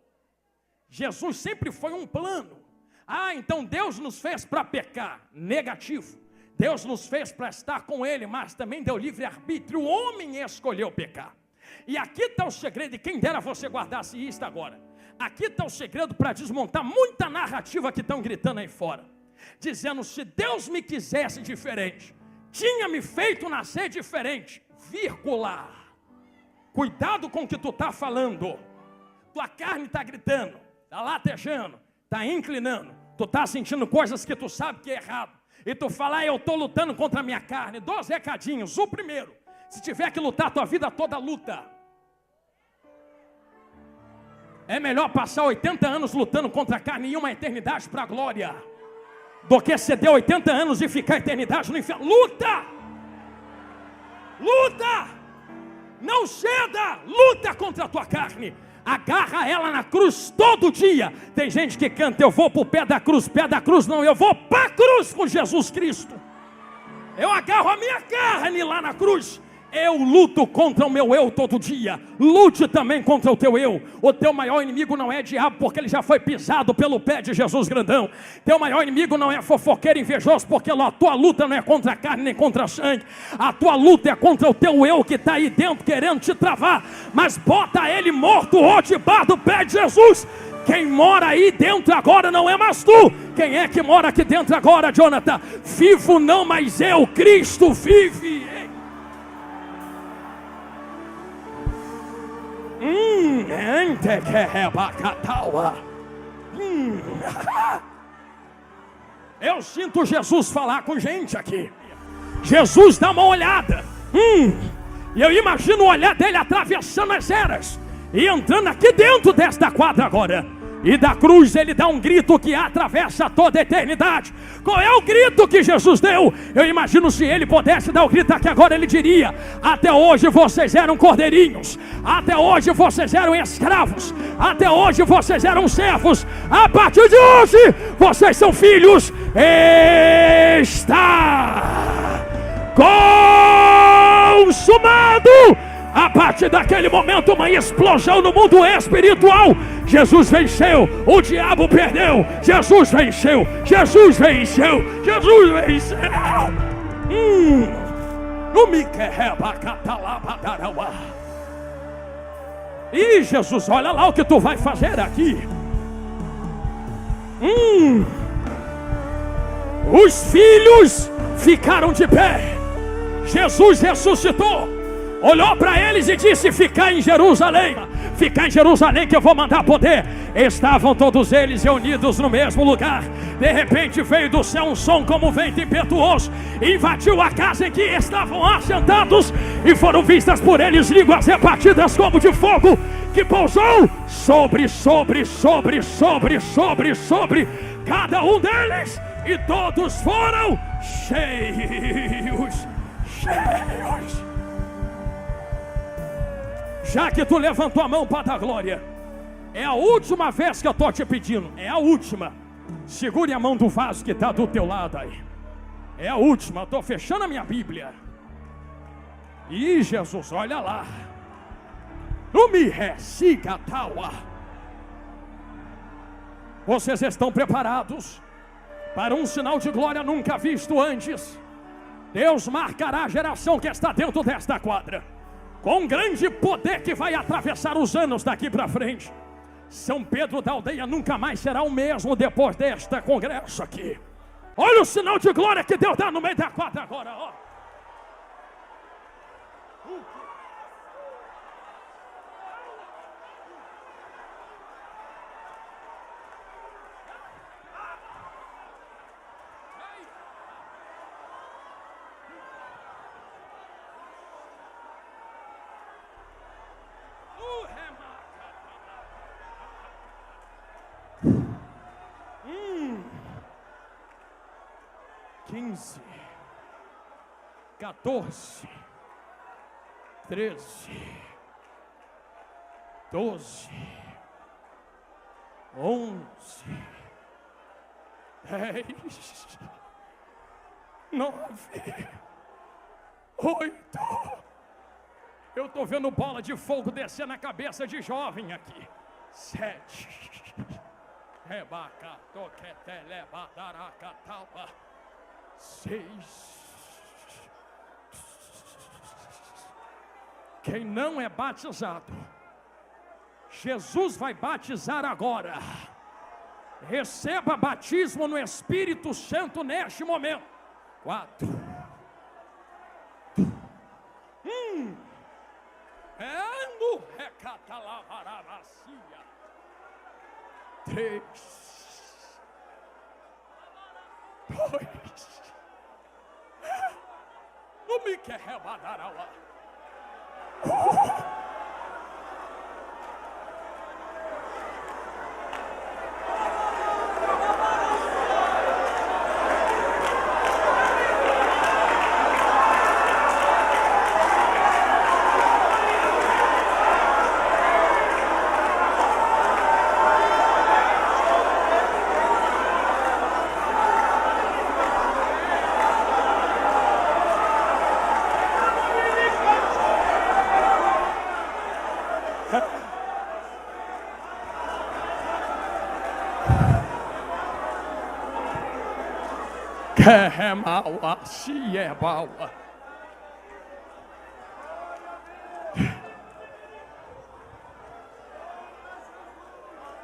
Jesus sempre foi um plano. Então Deus nos fez para pecar. Negativo. Deus nos fez para estar com Ele, mas também deu livre-arbítrio. O homem escolheu pecar. E aqui está o segredo, e quem dera você guardasse isso agora. Aqui está o segredo para desmontar muita narrativa que estão gritando aí fora. Dizendo, se Deus me quisesse diferente, tinha me feito nascer diferente, vírgula. Cuidado com o que tu está falando. Tua carne está gritando, está latejando, está inclinando. Tu está sentindo coisas que tu sabe que é errado. E tu fala, eu estou lutando contra a minha carne. 2 recadinhos. O primeiro, se tiver que lutar a tua vida toda, luta. É melhor passar 80 anos lutando contra a carne e uma eternidade para a glória, do que ceder 80 anos e ficar a eternidade no inferno. Luta! Luta! Não ceda! Luta contra a tua carne. Agarra ela na cruz todo dia. Tem gente que canta, eu vou para o pé da cruz não, eu vou para a cruz com Jesus Cristo. Eu agarro a minha carne lá na cruz. Eu luto contra o meu eu todo dia. Lute também contra o teu eu. O teu maior inimigo não é diabo, porque ele já foi pisado pelo pé de Jesus grandão. Teu maior inimigo não é fofoqueiro invejoso, porque a tua luta não é contra a carne nem contra a sangue. A tua luta é contra o teu eu que está aí dentro querendo te travar. Mas bota ele morto ou debaixo do pé de Jesus. Quem mora aí dentro agora não é mais tu. Quem é que mora aqui dentro agora, Jonathan? Vivo não, mas eu, Cristo vive. Eu sinto Jesus falar com gente aqui. Jesus dá uma olhada. E eu imagino o olhar dele atravessando as eras e entrando aqui dentro desta quadra agora. E da cruz ele dá um grito que atravessa toda a eternidade. Qual é o grito que Jesus deu? Eu imagino, se ele pudesse dar o grito aqui agora, ele diria: até hoje vocês eram cordeirinhos, até hoje vocês eram escravos, até hoje vocês eram servos, a partir de hoje vocês são filhos. Está consumado. A partir daquele momento, uma explosão no mundo espiritual. Jesus venceu, o diabo perdeu. Jesus venceu, Jesus venceu, Jesus venceu. E Jesus, olha lá o que tu vai fazer aqui. Os filhos ficaram de pé. Jesus ressuscitou. Olhou para eles e disse: ficar em Jerusalém, ficar em Jerusalém que eu vou mandar poder. Estavam todos eles reunidos no mesmo lugar. De repente veio do céu um som como vento impetuoso, invadiu a casa em que estavam assentados, e foram vistas por eles línguas repartidas como de fogo, que pousou sobre cada um deles, e todos foram cheios. Já que tu levantou a mão para dar glória, é a última vez que eu estou te pedindo. É a última. Segure a mão do vaso que está do teu lado aí. É a última. Estou fechando a minha Bíblia. E Jesus, olha lá. Não me resiga, taua. Vocês estão preparados para um sinal de glória nunca visto antes? Deus marcará a geração que está dentro desta quadra com um grande poder que vai atravessar os anos daqui para frente. São Pedro da Aldeia nunca mais será o mesmo depois desta congresso aqui. Olha o sinal de glória que Deus dá no meio da quadra agora, ó. Quinze, 14, 13, 12, 11, 10, 9, 8. Eu estou vendo bola de fogo descer na cabeça de jovem aqui. 7. 6. Quem não é batizado, Jesus vai batizar agora. Receba batismo no Espírito Santo neste momento. 4. Ando recatalabarabacia. 3. 2. Não me quer rebadar a lá.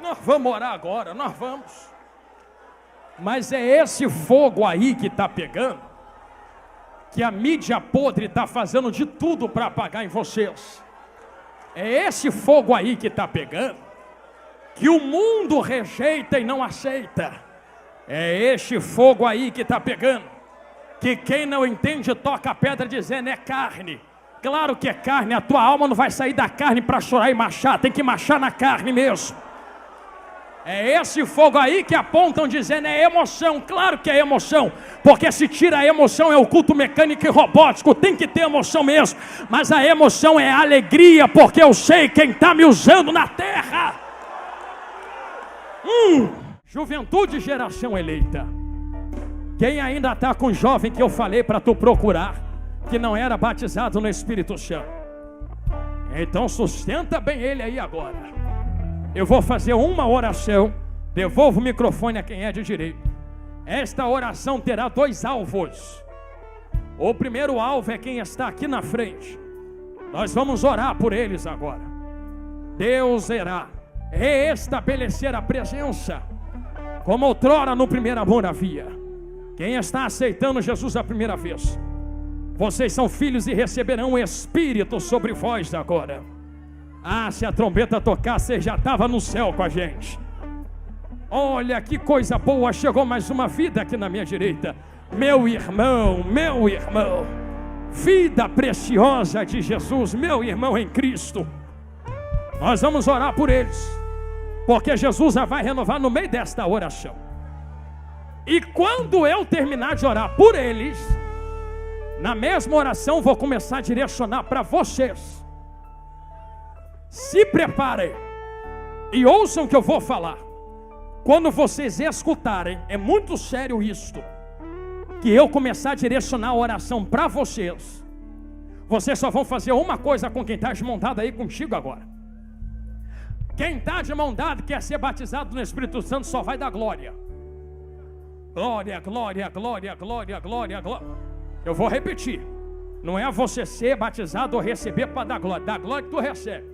Nós vamos orar agora, nós vamos. Mas é esse fogo aí que está pegando, que a mídia podre está fazendo de tudo para apagar em vocês. É esse fogo aí que está pegando, que o mundo rejeita e não aceita. É este fogo aí que está pegando, que quem não entende toca a pedra dizendo é carne. Claro que é carne, a tua alma não vai sair da carne para chorar e marchar, tem que marchar na carne mesmo. É esse fogo aí que apontam dizendo é emoção. Claro que é emoção, porque se tira a emoção é o culto mecânico e robótico, tem que ter emoção mesmo. Mas a emoção é alegria, porque eu sei quem está me usando na terra. Juventude, geração eleita. Quem ainda está com o jovem que eu falei para tu procurar, que não era batizado no Espírito Santo, então sustenta bem ele aí agora. Eu vou fazer uma oração, devolvo o microfone a quem é de direito. Esta oração terá 2 alvos. O primeiro alvo é quem está aqui na frente. Nós vamos orar por eles agora. Deus irá reestabelecer a presença, como outrora no primeiro amor havia. Quem está aceitando Jesus a primeira vez, vocês são filhos e receberão o Espírito sobre vós agora. Se a trombeta tocar, você já estava no céu com a gente. Olha que coisa boa, chegou mais uma vida aqui na minha direita. Meu irmão, vida preciosa de Jesus, meu irmão em Cristo. Nós vamos orar por eles, porque Jesus já vai renovar no meio desta oração. E quando eu terminar de orar por eles, na mesma oração vou começar a direcionar para vocês. Se preparem e ouçam o que eu vou falar. Quando vocês escutarem, é muito sério isto, que eu começar a direcionar a oração para vocês, vocês só vão fazer uma coisa com quem está de mão dada aí contigo agora. Quem está de mão dada e quer ser batizado no Espírito Santo só vai dar glória. Glória, glória, glória, glória, glória, glória. Eu vou repetir. Não é você ser batizado ou receber para dar glória. Da glória que tu recebe.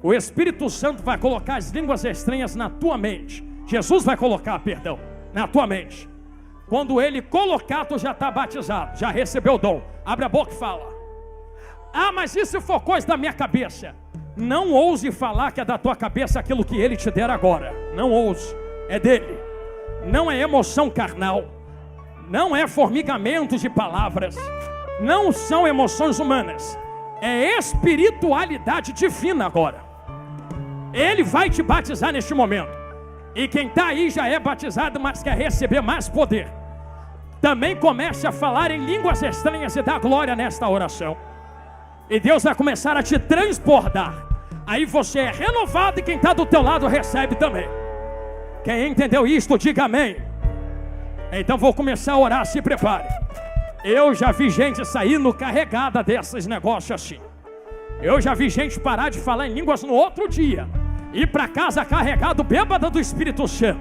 O Espírito Santo vai colocar as línguas estranhas na tua mente. Jesus vai colocar, perdão, na tua mente. Quando Ele colocar, tu já está batizado, já recebeu o dom. Abre a boca e fala. Mas e se for coisa da minha cabeça? Não ouse falar que é da tua cabeça aquilo que Ele te der agora. Não ouse, é dele. Não é emoção carnal, não é formigamento de palavras, não são emoções humanas, é espiritualidade divina agora. Ele vai te batizar neste momento. E quem está aí já é batizado, mas quer receber mais poder, também comece a falar em línguas estranhas e dar glória nesta oração. E Deus vai começar a te transbordar Aí você é renovado e quem está do teu lado recebe também. Quem entendeu isto, diga amém. Então vou começar a orar, se prepare. Eu já vi gente saindo carregada desses negócios assim. Eu já vi gente parar de falar em línguas no outro dia, ir para casa carregado, bêbada do Espírito Santo,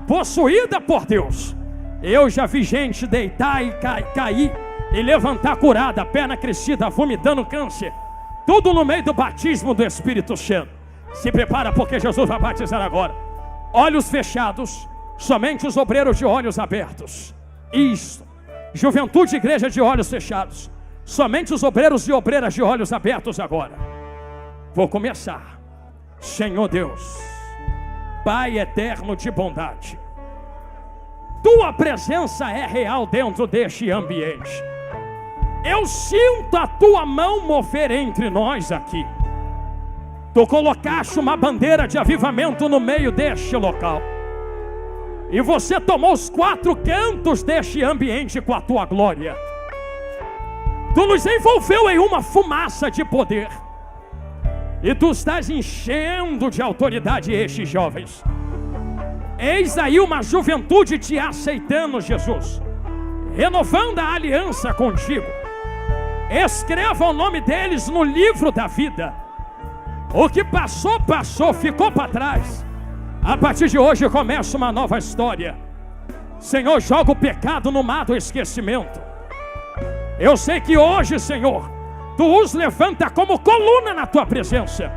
possuída por Deus. Eu já vi gente deitar e cair e levantar curada, perna crescida, vomitando câncer. Tudo no meio do batismo do Espírito Santo. Se prepara porque Jesus vai batizar agora. Olhos fechados, somente os obreiros de olhos abertos. Isso. Juventude, igreja de olhos fechados. Somente os obreiros e obreiras de olhos abertos agora. Vou começar. Senhor Deus, Pai eterno de bondade, Tua presença é real dentro deste ambiente. Eu sinto a Tua mão mover entre nós aqui. Tu colocaste uma bandeira de avivamento no meio deste local. E você tomou os 4 cantos deste ambiente com a Tua glória. Tu nos envolveu em uma fumaça de poder. E Tu estás enchendo de autoridade estes jovens. Eis aí uma juventude te aceitando, Jesus, renovando a aliança contigo. Escreva o nome deles no livro da vida. O que passou, passou, ficou para trás. A partir de hoje começa uma nova história. Senhor, joga o pecado no mar do esquecimento. Eu sei que hoje, Senhor, Tu os levanta como coluna na Tua presença.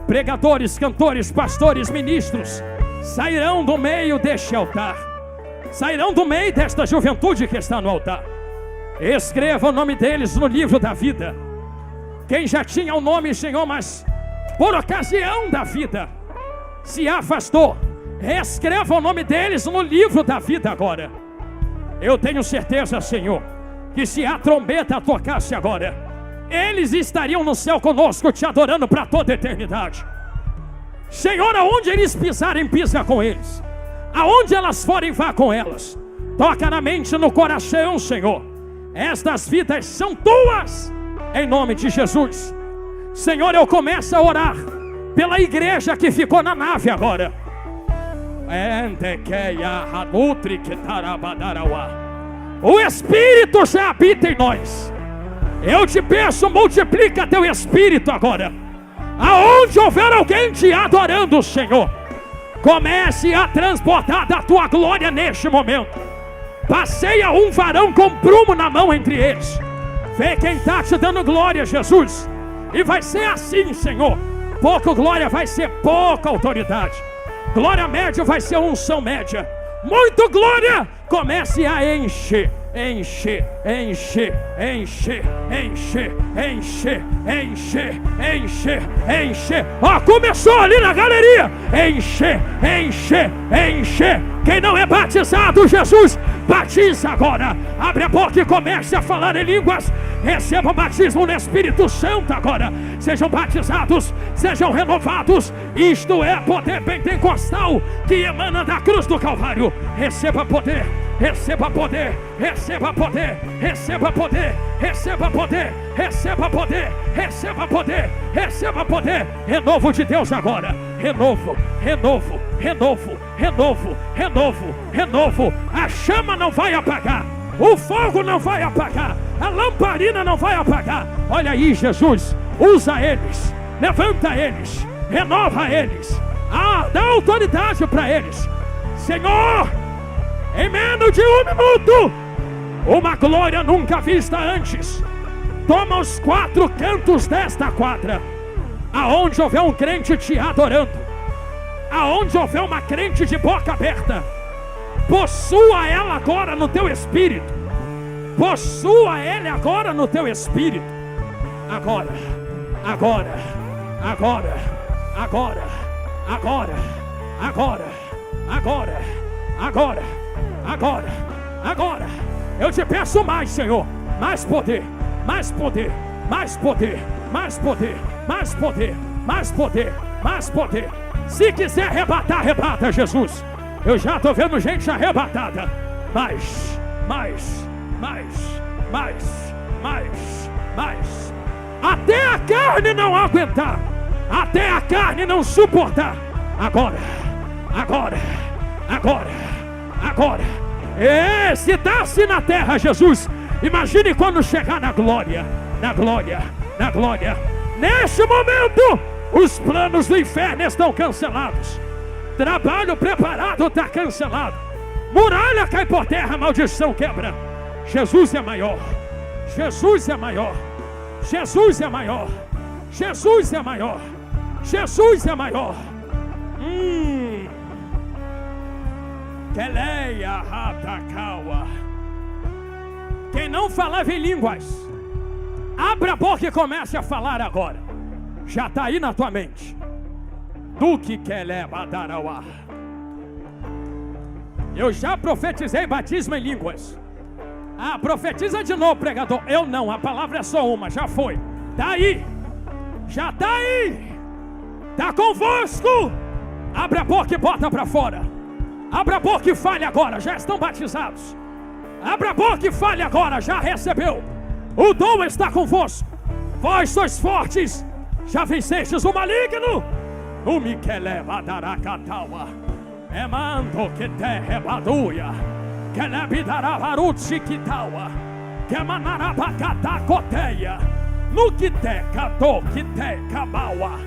Pregadores, cantores, pastores, ministros sairão do meio deste altar. Sairão do meio desta juventude que está no altar. Escreva o nome deles no livro da vida. Quem já tinha o nome, Senhor, mas por ocasião da vida se afastou, escreva o nome deles no livro da vida agora. Eu tenho certeza, Senhor, que se a trombeta tocasse agora, eles estariam no céu conosco, te adorando para toda a eternidade. Senhor, aonde eles pisarem, pisa com eles. Aonde elas forem, vá com elas. Toca na mente, no coração, Senhor. Estas vidas são Tuas, em nome de Jesus. Senhor, eu começo a orar pela igreja que ficou na nave agora. O Espírito já habita em nós. Eu te peço, multiplica Teu Espírito agora. Aonde houver alguém te adorando, Senhor, comece a transportar da Tua glória neste momento. Passeia um varão com prumo na mão entre eles. Vê quem está te dando glória, Jesus. E vai ser assim, Senhor. Pouca glória vai ser pouca autoridade. Glória média vai ser unção média. Muito glória, comece a encher. Encher, encher, encher, encher, encher, encher, encher, encher. Ó, começou ali na galeria. Encher, encher, encher. Quem não é batizado, Jesus, batiza agora. Abre a boca e comece a falar em línguas. Receba o batismo no Espírito Santo agora. Sejam batizados, sejam renovados. Isto é poder pentecostal que emana da cruz do Calvário. Receba poder, receba poder, receba poder, receba poder, receba poder, receba poder, receba poder, receba poder. Renovo de Deus agora. Renovo, renovo, renovo, renovo, renovo, renovo. A chama não vai apagar. O fogo não vai apagar. A lamparina não vai apagar. Olha aí, Jesus, usa eles, levanta eles, renova eles, dá autoridade para eles. Senhor, em menos de 1 minuto, uma glória nunca vista antes. Toma os 4 cantos desta quadra. Aonde houver um crente te adorando, aonde houver uma crente de boca aberta, possua ela agora no teu espírito. Possua ele agora no teu espírito. Agora, agora, agora, agora, agora, agora, agora, agora, agora, agora. Eu te peço mais, Senhor. Mais poder, mais poder, mais poder, mais poder, mais poder, mais poder, mais poder. Se quiser arrebatar, arrebata, Jesus. Eu já estou vendo gente arrebatada. Mais, mais, mais, mais, mais, mais. Até a carne não aguentar. até a carne não suportar. Agora, agora, agora, agora. Se dá-se na terra, Jesus, imagine quando chegar na glória, na glória, na glória. Neste momento, os planos do inferno estão cancelados. Trabalho preparado está cancelado. Muralha cai por terra, maldição quebra. Jesus é maior. Jesus é maior. Jesus é maior. Jesus é maior. Jesus é maior. Keleia Ratakawa. Quem não falava em línguas, abra a boca e comece a falar agora. Já está aí na tua mente. Duque Kelebadarawa. Eu já profetizei batismo em línguas. Profetiza de novo, pregador. Eu não, a palavra é só uma, já foi. Está aí. Já está aí. Está convosco. Abre a boca e bota para fora. Abra a boca e fale agora, já estão batizados. Abra a boca e fale agora, já recebeu. O dom está convosco. Vós sois fortes, já vencestes o maligno. O Mikeleva Darakatawa. Emando que te rebaduia. Que lebidaravaruti kitawa. Que manarabakata coteia. No que te catou que te cabaua.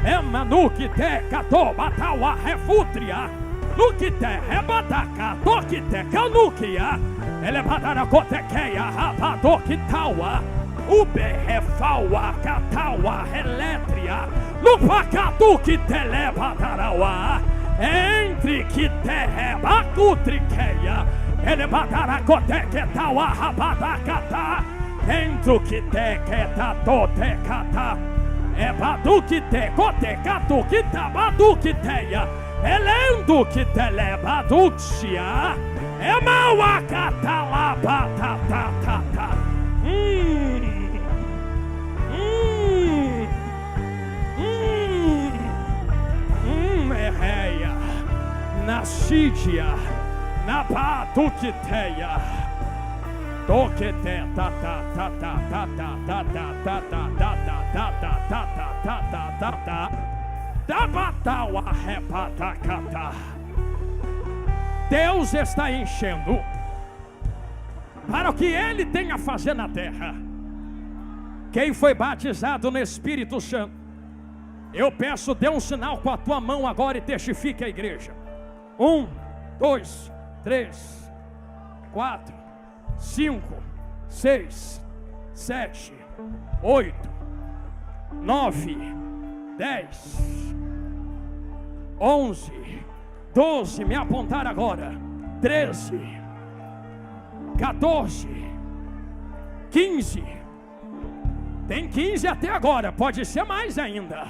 Emanu que te catou batawa refútria. No que te rebataca, to que te canuquia. Ele badaracotequeia, rabado que taua. Ube refaua, cataua, elétria. No pacatu que te leva darauá. Entre que te rebacutriqueia. Ele badaracotequetaua, rabadacata. Dentro que te quetatote-cata. É badu que te cotecatu que tabadu que teia. Elendo que te leva duxia. É mauacatalabatatata. Erreia. Nascidia. Na batuquiteia. Toquete tata tata tata tata tata tata tata tata tata. Deus está enchendo para o que Ele tem a fazer na terra. Quem foi batizado no Espírito Santo, eu peço, dê um sinal com a tua mão agora e testifique a igreja. 1, 2, 3, 4, 5, 6, 7, 8, 9, 10, 11, 12, me apontar agora, 13, 14, 15, tem 15 até agora, pode ser mais ainda.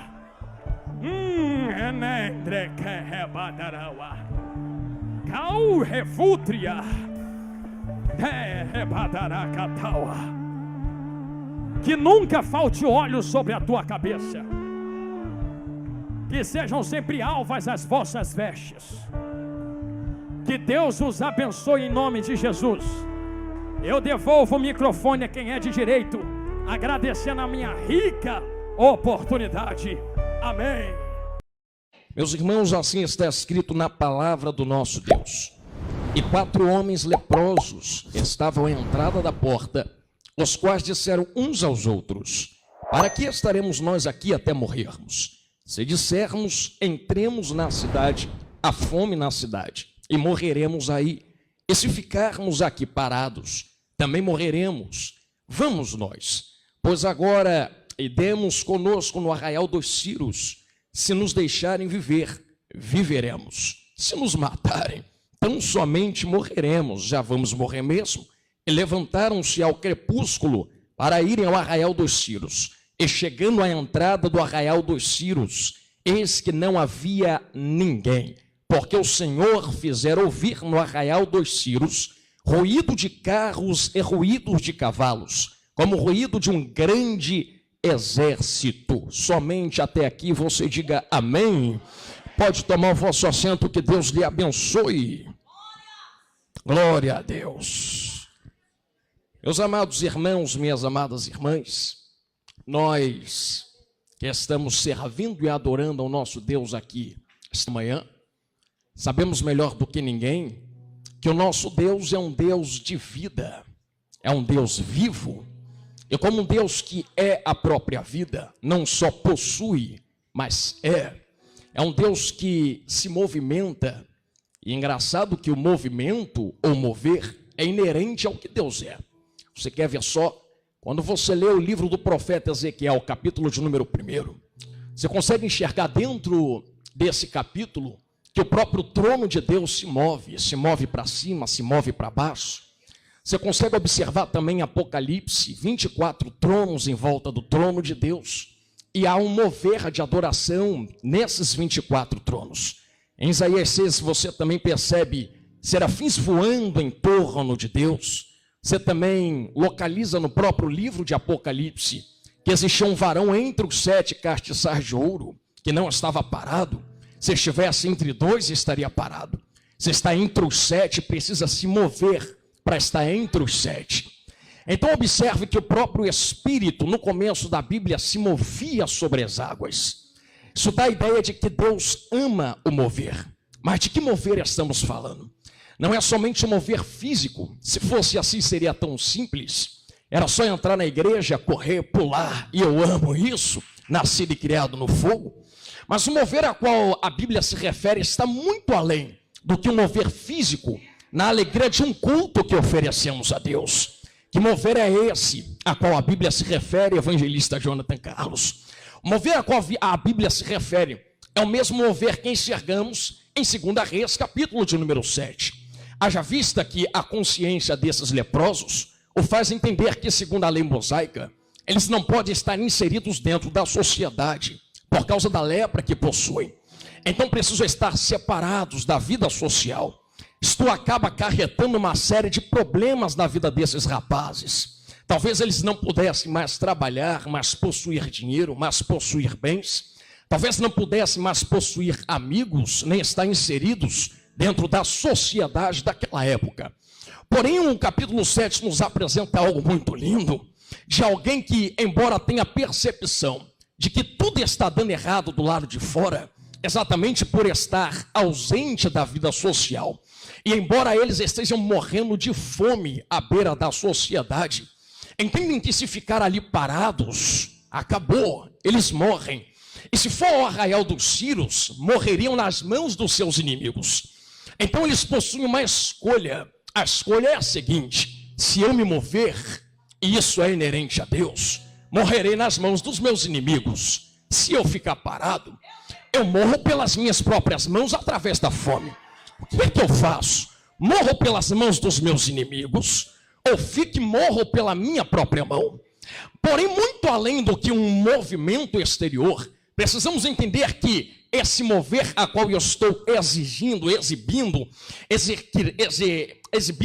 Cal refútria, que nunca falte óleo sobre a tua cabeça. Que sejam sempre alvas as vossas vestes. Que Deus os abençoe em nome de Jesus. Eu devolvo o microfone a quem é de direito, agradecendo a minha rica oportunidade. Amém. Meus irmãos, assim está escrito na palavra do nosso Deus. E 4 homens leprosos estavam à entrada da porta, os quais disseram uns aos outros: para que estaremos nós aqui até morrermos? Se dissermos, entremos na cidade, há fome na cidade, e morreremos aí. E se ficarmos aqui parados, também morreremos. Vamos nós, pois agora idemos conosco no arraial dos Círios. Se nos deixarem viver, viveremos. Se nos matarem, tão somente morreremos. Já vamos morrer mesmo. E levantaram-se ao crepúsculo para irem ao arraial dos Círios. E chegando à entrada do arraial dos Círios, eis que não havia ninguém, porque o Senhor fizera ouvir no arraial dos Círios ruído de carros e ruídos de cavalos, como o ruído de um grande exército. Somente até aqui você diga amém. Pode tomar o vosso assento, que Deus lhe abençoe. Glória a Deus. Meus amados irmãos, minhas amadas irmãs, nós que estamos servindo e adorando ao nosso Deus aqui esta manhã, sabemos melhor do que ninguém que o nosso Deus é um Deus de vida, é um Deus vivo, e como um Deus que é a própria vida, não só possui, mas é um Deus que se movimenta. E engraçado que o movimento ou mover é inerente ao que Deus é. Você quer ver só? Quando você lê o livro do profeta Ezequiel, capítulo de número 1, você consegue enxergar dentro desse capítulo que o próprio trono de Deus se move para cima, se move para baixo. Você consegue observar também em Apocalipse, 24 tronos em volta do trono de Deus. E há um mover de adoração nesses 24 tronos. Em Isaías 6 você também percebe serafins voando em torno de Deus. Você também localiza no próprio livro de Apocalipse que existia um varão entre os 7 castiçais de ouro, que não estava parado. Se estivesse entre 2, estaria parado. Se está entre os 7, precisa se mover para estar entre os 7. Então observe que o próprio Espírito, no começo da Bíblia, se movia sobre as águas. Isso dá a ideia de que Deus ama o mover. Mas de que mover estamos falando? Não é somente o mover físico. Se fosse assim, seria tão simples. Era só entrar na igreja, correr, pular, e eu amo isso, nascido e criado no fogo. Mas o mover a qual a Bíblia se refere está muito além do que um mover físico, na alegria de um culto que oferecemos a Deus. Que mover é esse a qual a Bíblia se refere, evangelista Jonathan Carlos? O mover a qual a Bíblia se refere é o mesmo mover que enxergamos em 2 Reis, capítulo de número 7. Haja vista que a consciência desses leprosos o faz entender que, segundo a lei mosaica, eles não podem estar inseridos dentro da sociedade por causa da lepra que possuem. Então precisam estar separados da vida social. Isto acaba acarretando uma série de problemas na vida desses rapazes. Talvez eles não pudessem mais trabalhar, mas possuir dinheiro, mas possuir bens. Talvez não pudessem mais possuir amigos, nem estar inseridos dentro da sociedade daquela época. Porém, o capítulo 7 nos apresenta algo muito lindo, de alguém que, embora tenha percepção de que tudo está dando errado do lado de fora, exatamente por estar ausente da vida social, e embora eles estejam morrendo de fome à beira da sociedade, entendem que se ficar ali parados, acabou, eles morrem. E se for ao arraial dos Círios, morreriam nas mãos dos seus inimigos. Então eles possuem uma escolha. A escolha é a seguinte: se eu me mover, e isso é inerente a Deus, morrerei nas mãos dos meus inimigos. Se eu ficar parado, eu morro pelas minhas próprias mãos através da fome. O que é que eu faço? Morro pelas mãos dos meus inimigos, ou fique morro pela minha própria mão? Porém, muito além do que um movimento exterior, precisamos entender que esse mover a qual eu estou exibindo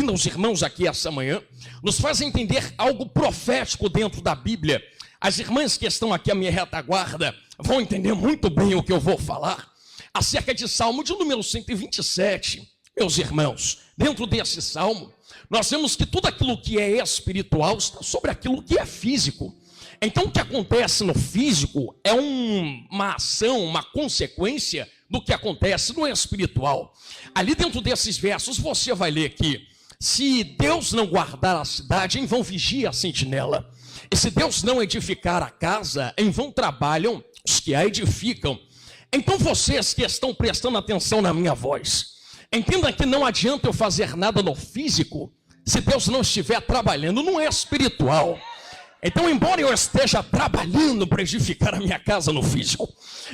aos irmãos aqui essa manhã, nos faz entender algo profético dentro da Bíblia. As irmãs que estão aqui à minha retaguarda vão entender muito bem o que eu vou falar acerca de Salmo de número 127. Meus irmãos, dentro desse salmo, nós vemos que tudo aquilo que é espiritual está sobre aquilo que é físico. Então o que acontece no físico é uma ação, uma consequência do que acontece no espiritual. Ali dentro desses versos você vai ler que se Deus não guardar a cidade, em vão vigia a sentinela. E se Deus não edificar a casa, em vão trabalham os que a edificam. Então vocês que estão prestando atenção na minha voz, entenda que não adianta eu fazer nada no físico se Deus não estiver trabalhando no espiritual. Então, embora eu esteja trabalhando para edificar a minha casa no físico,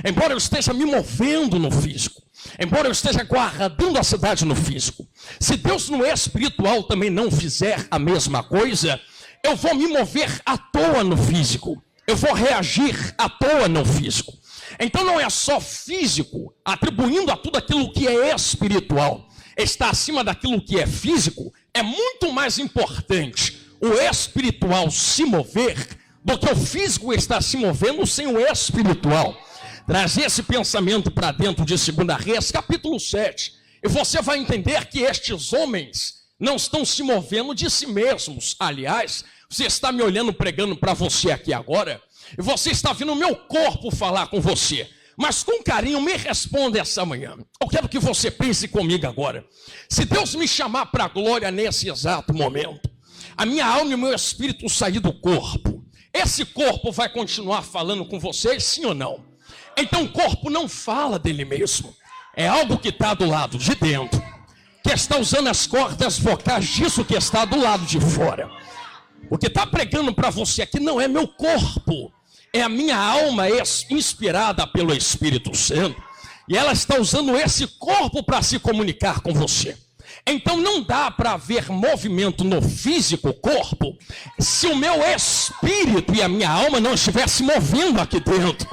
embora eu esteja me movendo no físico, embora eu esteja guardando a cidade no físico, se Deus no espiritual também não fizer a mesma coisa, eu vou me mover à toa no físico, eu vou reagir à toa no físico. Então não é só físico, atribuindo a tudo aquilo que é espiritual, está acima daquilo que é físico, é muito mais importante o espiritual se mover do que o físico está se movendo sem o espiritual. Trazer esse pensamento para dentro de 2 Reis, capítulo 7, e você vai entender que estes homens não estão se movendo de si mesmos. Aliás, você está me olhando pregando para você aqui agora, E você está vendo o meu corpo falar com você. Mas com carinho me responda essa manhã. Eu quero que você pense comigo agora. Se Deus me chamar para a glória nesse exato momento, a minha alma e o meu espírito sair do corpo, esse corpo vai continuar falando com vocês, sim ou não? Então o corpo não fala dele mesmo. É algo que está do lado de dentro, que está usando as cordas vocais disso que está do lado de fora. O que está pregando para você aqui não é meu corpo, é a minha alma inspirada pelo Espírito Santo. E ela está usando esse corpo para se comunicar com você. Então não dá para haver movimento no físico, corpo, se o meu espírito e a minha alma não estivessem movendo aqui dentro.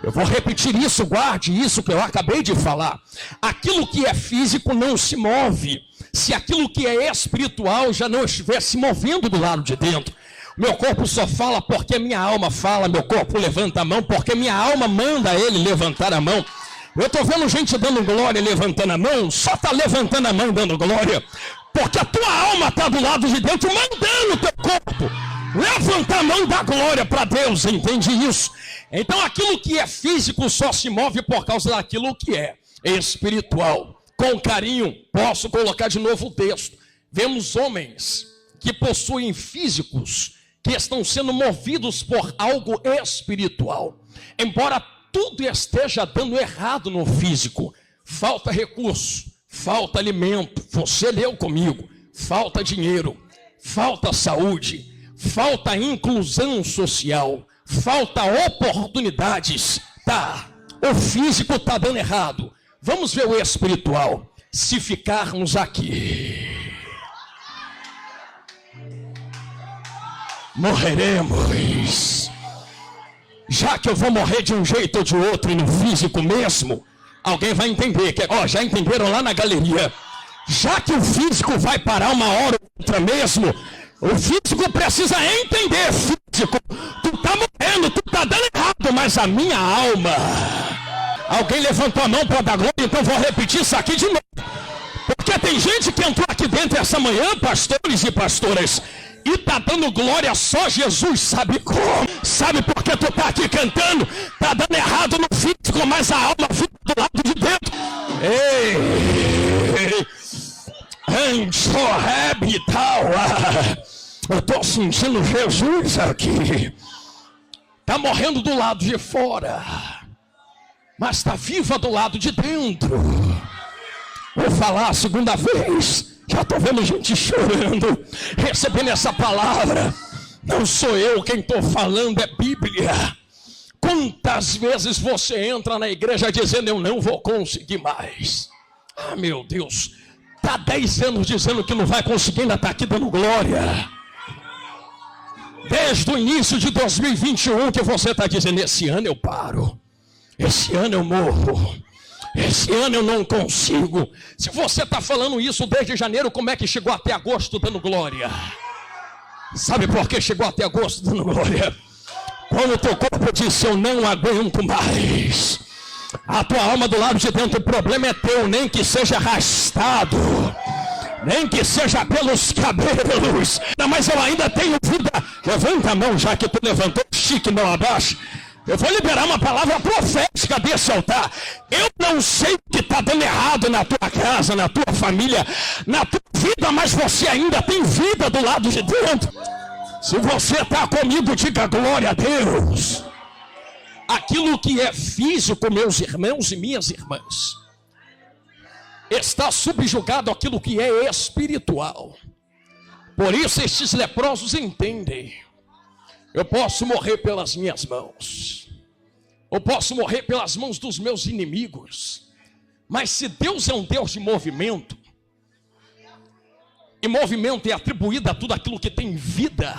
Eu vou repetir isso, guarde isso que eu acabei de falar. Aquilo que é físico não se move, se aquilo que é espiritual já não estiver se movendo do lado de dentro. Meu corpo só fala porque minha alma fala, meu corpo levanta a mão porque minha alma manda ele levantar a mão. Eu estou vendo gente dando glória levantando a mão, só está levantando a mão dando glória, porque a tua alma está do lado de dentro mandando o teu corpo levantar a mão e dar glória para Deus, entende isso? Então aquilo que é físico só se move por causa daquilo que é espiritual. Com carinho, posso colocar de novo o texto. Vemos homens que possuem físicos que estão sendo movidos por algo espiritual. Embora tudo esteja dando errado no físico, falta recurso, falta alimento, você leu comigo, falta dinheiro, falta saúde, falta inclusão social, falta oportunidades. Tá, o físico está dando errado, vamos ver o espiritual. Se ficarmos aqui, morreremos. Já que eu vou morrer de um jeito ou de outro e no físico mesmo, alguém vai entender que, já entenderam lá na galeria, já que o físico vai parar uma hora ou outra mesmo, o físico precisa entender, físico, tu tá morrendo, tu tá dando errado, mas a minha alma, alguém levantou a mão para dar glória, então vou repetir isso aqui de novo, porque tem gente que entrou aqui dentro essa manhã, pastores e pastoras, e tá dando glória só Jesus sabe como. Sabe por que tu tá aqui cantando? Tá dando errado no físico, mas a alma fica do lado de dentro. Ei, eu tô sentindo Jesus aqui. Tá morrendo do lado de fora, mas tá viva do lado de dentro. Vou falar a segunda vez. Já estou vendo gente chorando, recebendo essa palavra. Não sou eu quem estou falando, é Bíblia. Quantas vezes você entra na igreja dizendo eu não vou conseguir mais? Ah, meu Deus, está 10 anos dizendo que não vai conseguir, ainda está aqui dando glória. Desde o início de 2021 que você está dizendo, esse ano eu paro, esse ano eu morro, esse ano eu não consigo. Se você está falando isso desde janeiro, como é que chegou até agosto dando glória? Sabe por que chegou até agosto dando glória? Quando o teu corpo disse, eu não aguento mais. A tua alma do lado de dentro, o problema é teu, nem que seja arrastado, nem que seja pelos cabelos. Não, mas eu ainda tenho vida. Levanta a mão, já que tu levantou, chique, não abaixa. Eu vou liberar uma palavra profética desse altar. Eu não sei o que está dando errado na tua casa, na tua família, na tua vida, mas você ainda tem vida do lado de dentro. Se você está comigo, diga glória a Deus. Aquilo que é físico, meus irmãos e minhas irmãs, está subjugado àquilo que é espiritual. Por isso estes leprosos entendem. Eu posso morrer pelas minhas mãos, eu posso morrer pelas mãos dos meus inimigos, mas se Deus é um Deus de movimento, e movimento é atribuído a tudo aquilo que tem vida,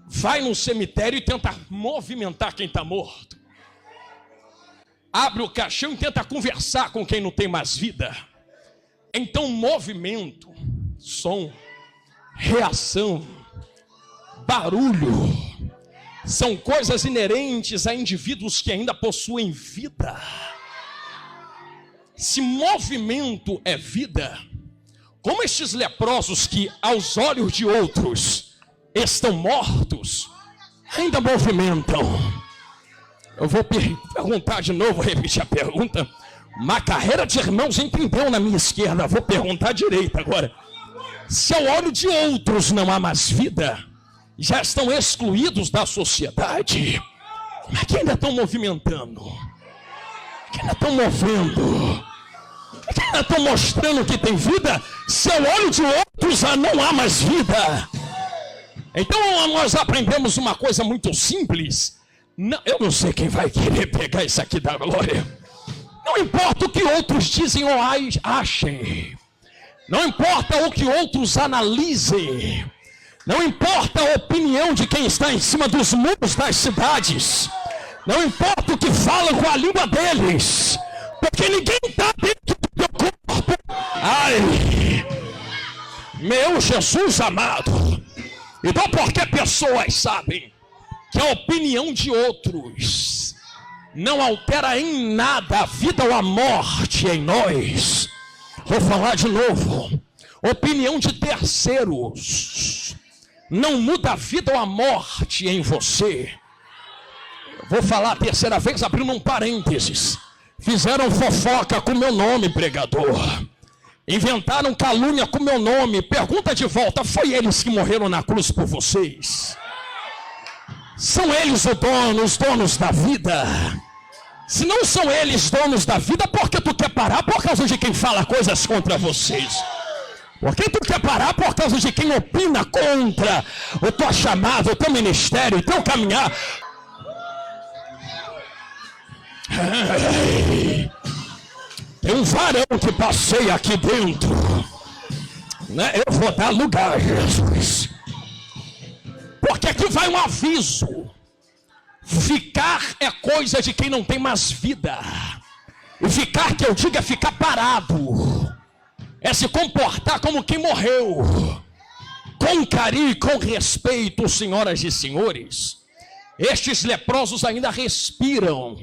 vai no cemitério e tenta movimentar quem está morto, abre o caixão e tenta conversar com quem não tem mais vida. Então movimento, som, reação, barulho, são coisas inerentes a indivíduos que ainda possuem vida. Se movimento é vida, como estes leprosos que aos olhos de outros estão mortos, ainda movimentam. Eu vou perguntar de novo, repetir a pergunta. Uma carreira de irmãos entendeu na minha esquerda. Vou perguntar à direita agora. Se ao olho de outros não há mais vida, já estão excluídos da sociedade, como é que ainda estão movimentando? Que ainda estão movendo? Que ainda estão mostrando que tem vida? Se ao olho de outros já não há mais vida. Então nós aprendemos uma coisa muito simples. Não, eu não sei quem vai querer pegar isso aqui da glória. Não importa o que outros dizem ou achem. Não importa o que outros analisem. Não importa a opinião de quem está em cima dos muros das cidades. Não importa o que falam com a língua deles. Porque ninguém está dentro do teu corpo. Ai, meu Jesus amado. Então porque pessoas sabem que a opinião de outros não altera em nada a vida ou a morte em nós. Vou falar de novo. Opinião de terceiros não muda a vida ou a morte em você. Vou falar a terceira vez, abrindo um parênteses. Fizeram fofoca com meu nome, pregador. Inventaram calúnia com meu nome. Pergunta de volta, foi eles que morreram na cruz por vocês? São eles os donos da vida? Se não são eles donos da vida, por que tu quer parar por causa de quem fala coisas contra vocês? Por que tu quer parar por causa de quem opina contra o teu chamado, o teu ministério, o teu caminhar? Tem um varão que passeia aqui dentro, né? Eu vou dar lugar, Jesus. Porque aqui vai um aviso. Ficar é coisa de quem não tem mais vida. E ficar, que eu digo, é ficar parado. É se comportar como quem morreu. Com carinho e com respeito, senhoras e senhores. Estes leprosos ainda respiram.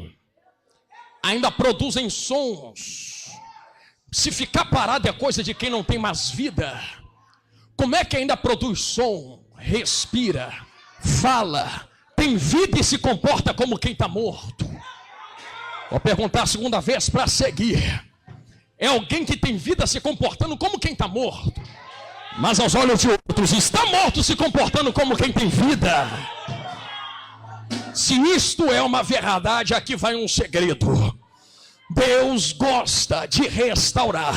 Ainda produzem sons. Se ficar parado é coisa de quem não tem mais vida. Como é que ainda produz som? Respira, fala, tem vida e se comporta como quem está morto. Vou perguntar a segunda vez para seguir. É alguém que tem vida se comportando como quem está morto, mas aos olhos de outros está morto se comportando como quem tem vida. Se isto é uma verdade, aqui vai um segredo. Deus gosta de restaurar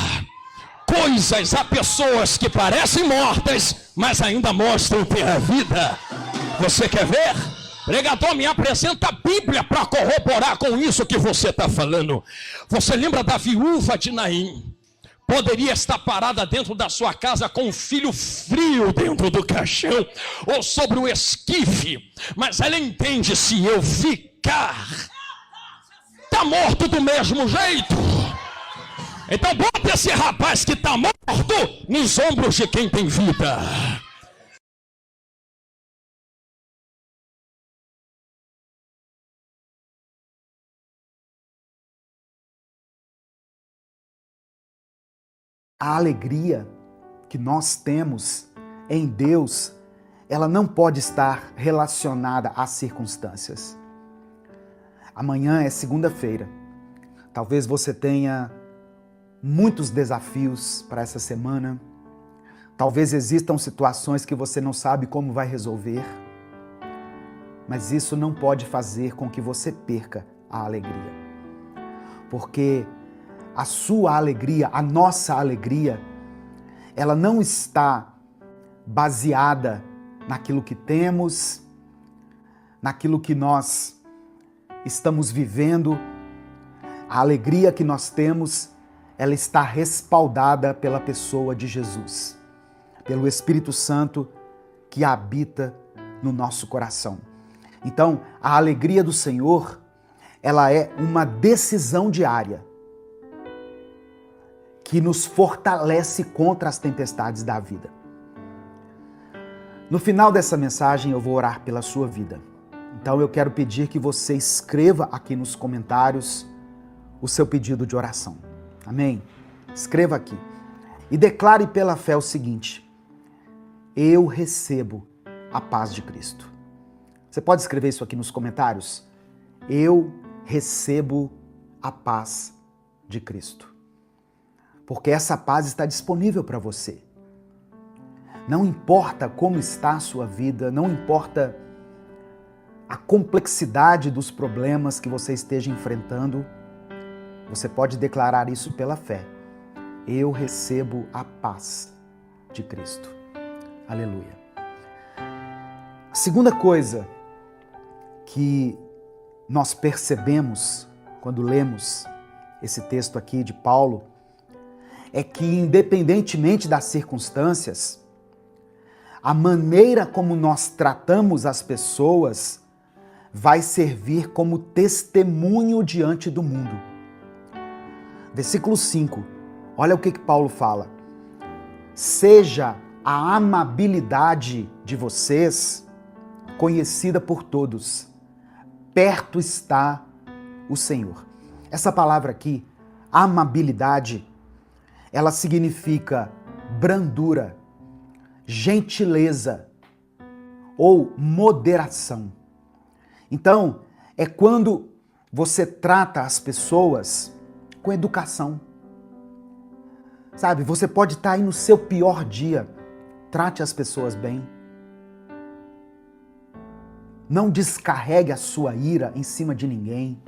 coisas a pessoas que parecem mortas, mas ainda mostram ter a vida. Você quer ver? Pregador, me apresenta a Bíblia para corroborar com isso que você está falando. Você lembra da viúva de Naim? Poderia estar parada dentro da sua casa com um filho frio dentro do caixão ou sobre o esquife, mas ela entende: se eu ficar, está morto do mesmo jeito. Então bota esse rapaz que está morto nos ombros de quem tem vida. A alegria que nós temos em Deus, ela não pode estar relacionada às circunstâncias. Amanhã é segunda-feira. Talvez você tenha muitos desafios para essa semana. Talvez existam situações que você não sabe como vai resolver. Mas isso não pode fazer com que você perca a alegria. Porque a sua alegria, a nossa alegria, ela não está baseada naquilo que temos, naquilo que nós estamos vivendo. A alegria que nós temos, ela está respaldada pela pessoa de Jesus, pelo Espírito Santo que habita no nosso coração. Então, a alegria do Senhor, ela é uma decisão diária que nos fortalece contra as tempestades da vida. No final dessa mensagem, eu vou orar pela sua vida. Então, eu quero pedir que você escreva aqui nos comentários o seu pedido de oração. Amém? Escreva aqui. E declare pela fé o seguinte: eu recebo a paz de Cristo. Você pode escrever isso aqui nos comentários? Eu recebo a paz de Cristo. Porque essa paz está disponível para você. Não importa como está a sua vida, não importa a complexidade dos problemas que você esteja enfrentando, você pode declarar isso pela fé. Eu recebo a paz de Cristo. Aleluia. A segunda coisa que nós percebemos quando lemos esse texto aqui de Paulo é que, independentemente das circunstâncias, a maneira como nós tratamos as pessoas vai servir como testemunho diante do mundo. Versículo 5, olha o que Paulo fala. Seja a amabilidade de vocês conhecida por todos. Perto está o Senhor. Essa palavra aqui, amabilidade, ela significa brandura, gentileza ou moderação. Então, é quando você trata as pessoas com educação. Sabe, você pode estar aí no seu pior dia, trate as pessoas bem. Não descarregue a sua ira em cima de ninguém.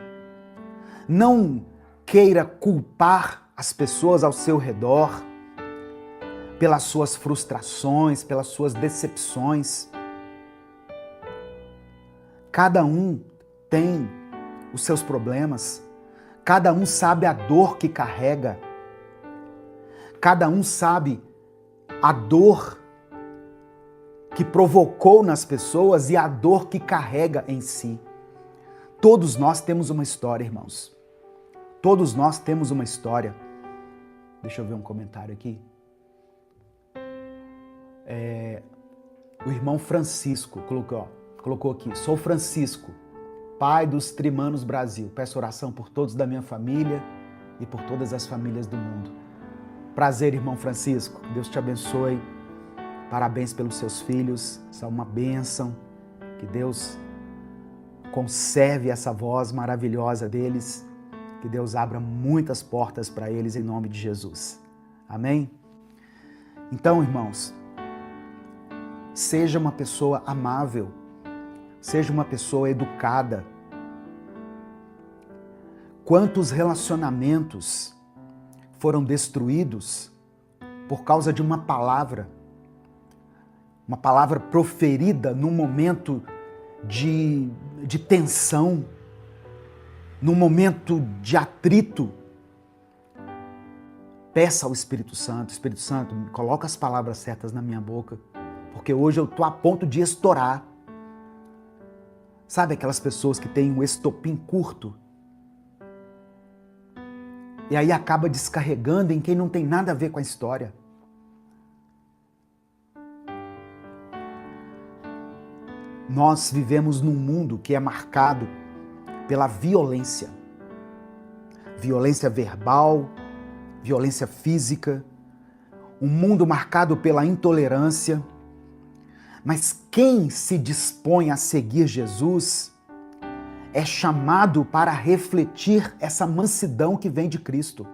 Não queira culpar as pessoas ao seu redor pelas suas frustrações, pelas suas decepções. Cada um tem os seus problemas. Cada um sabe a dor que carrega. Cada um sabe a dor que provocou nas pessoas e a dor que carrega em si. Todos nós temos uma história, irmãos. Todos nós temos uma história. Deixa eu ver um comentário aqui. O irmão Francisco colocou aqui. Sou Francisco, pai dos Trimanos Brasil. Peço oração por todos da minha família e por todas as famílias do mundo. Prazer, irmão Francisco. Deus te abençoe. Parabéns pelos seus filhos. Isso é uma bênção. Que Deus conserve essa voz maravilhosa deles. Que Deus abra muitas portas para eles em nome de Jesus. Amém? Então, irmãos, seja uma pessoa amável. Seja uma pessoa educada. Quantos relacionamentos foram destruídos por causa de uma palavra proferida num momento de tensão, num momento de atrito. Peça ao Espírito Santo, coloca as palavras certas na minha boca, porque hoje eu estou a ponto de estourar. Sabe aquelas pessoas que têm um estopim curto? E aí acaba descarregando em quem não tem nada a ver com a história. Nós vivemos num mundo que é marcado pela violência. Violência verbal, violência física. Um mundo marcado pela intolerância. Mas quem se dispõe a seguir Jesus é chamado para refletir essa mansidão que vem de Cristo.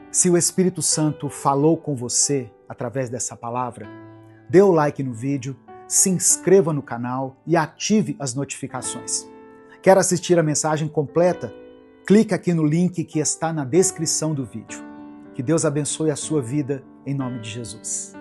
Se o Espírito Santo falou com você através dessa palavra, dê o like no vídeo, se inscreva no canal e ative as notificações. Quer assistir a mensagem completa? Clique aqui no link que está na descrição do vídeo. Que Deus abençoe a sua vida em nome de Jesus.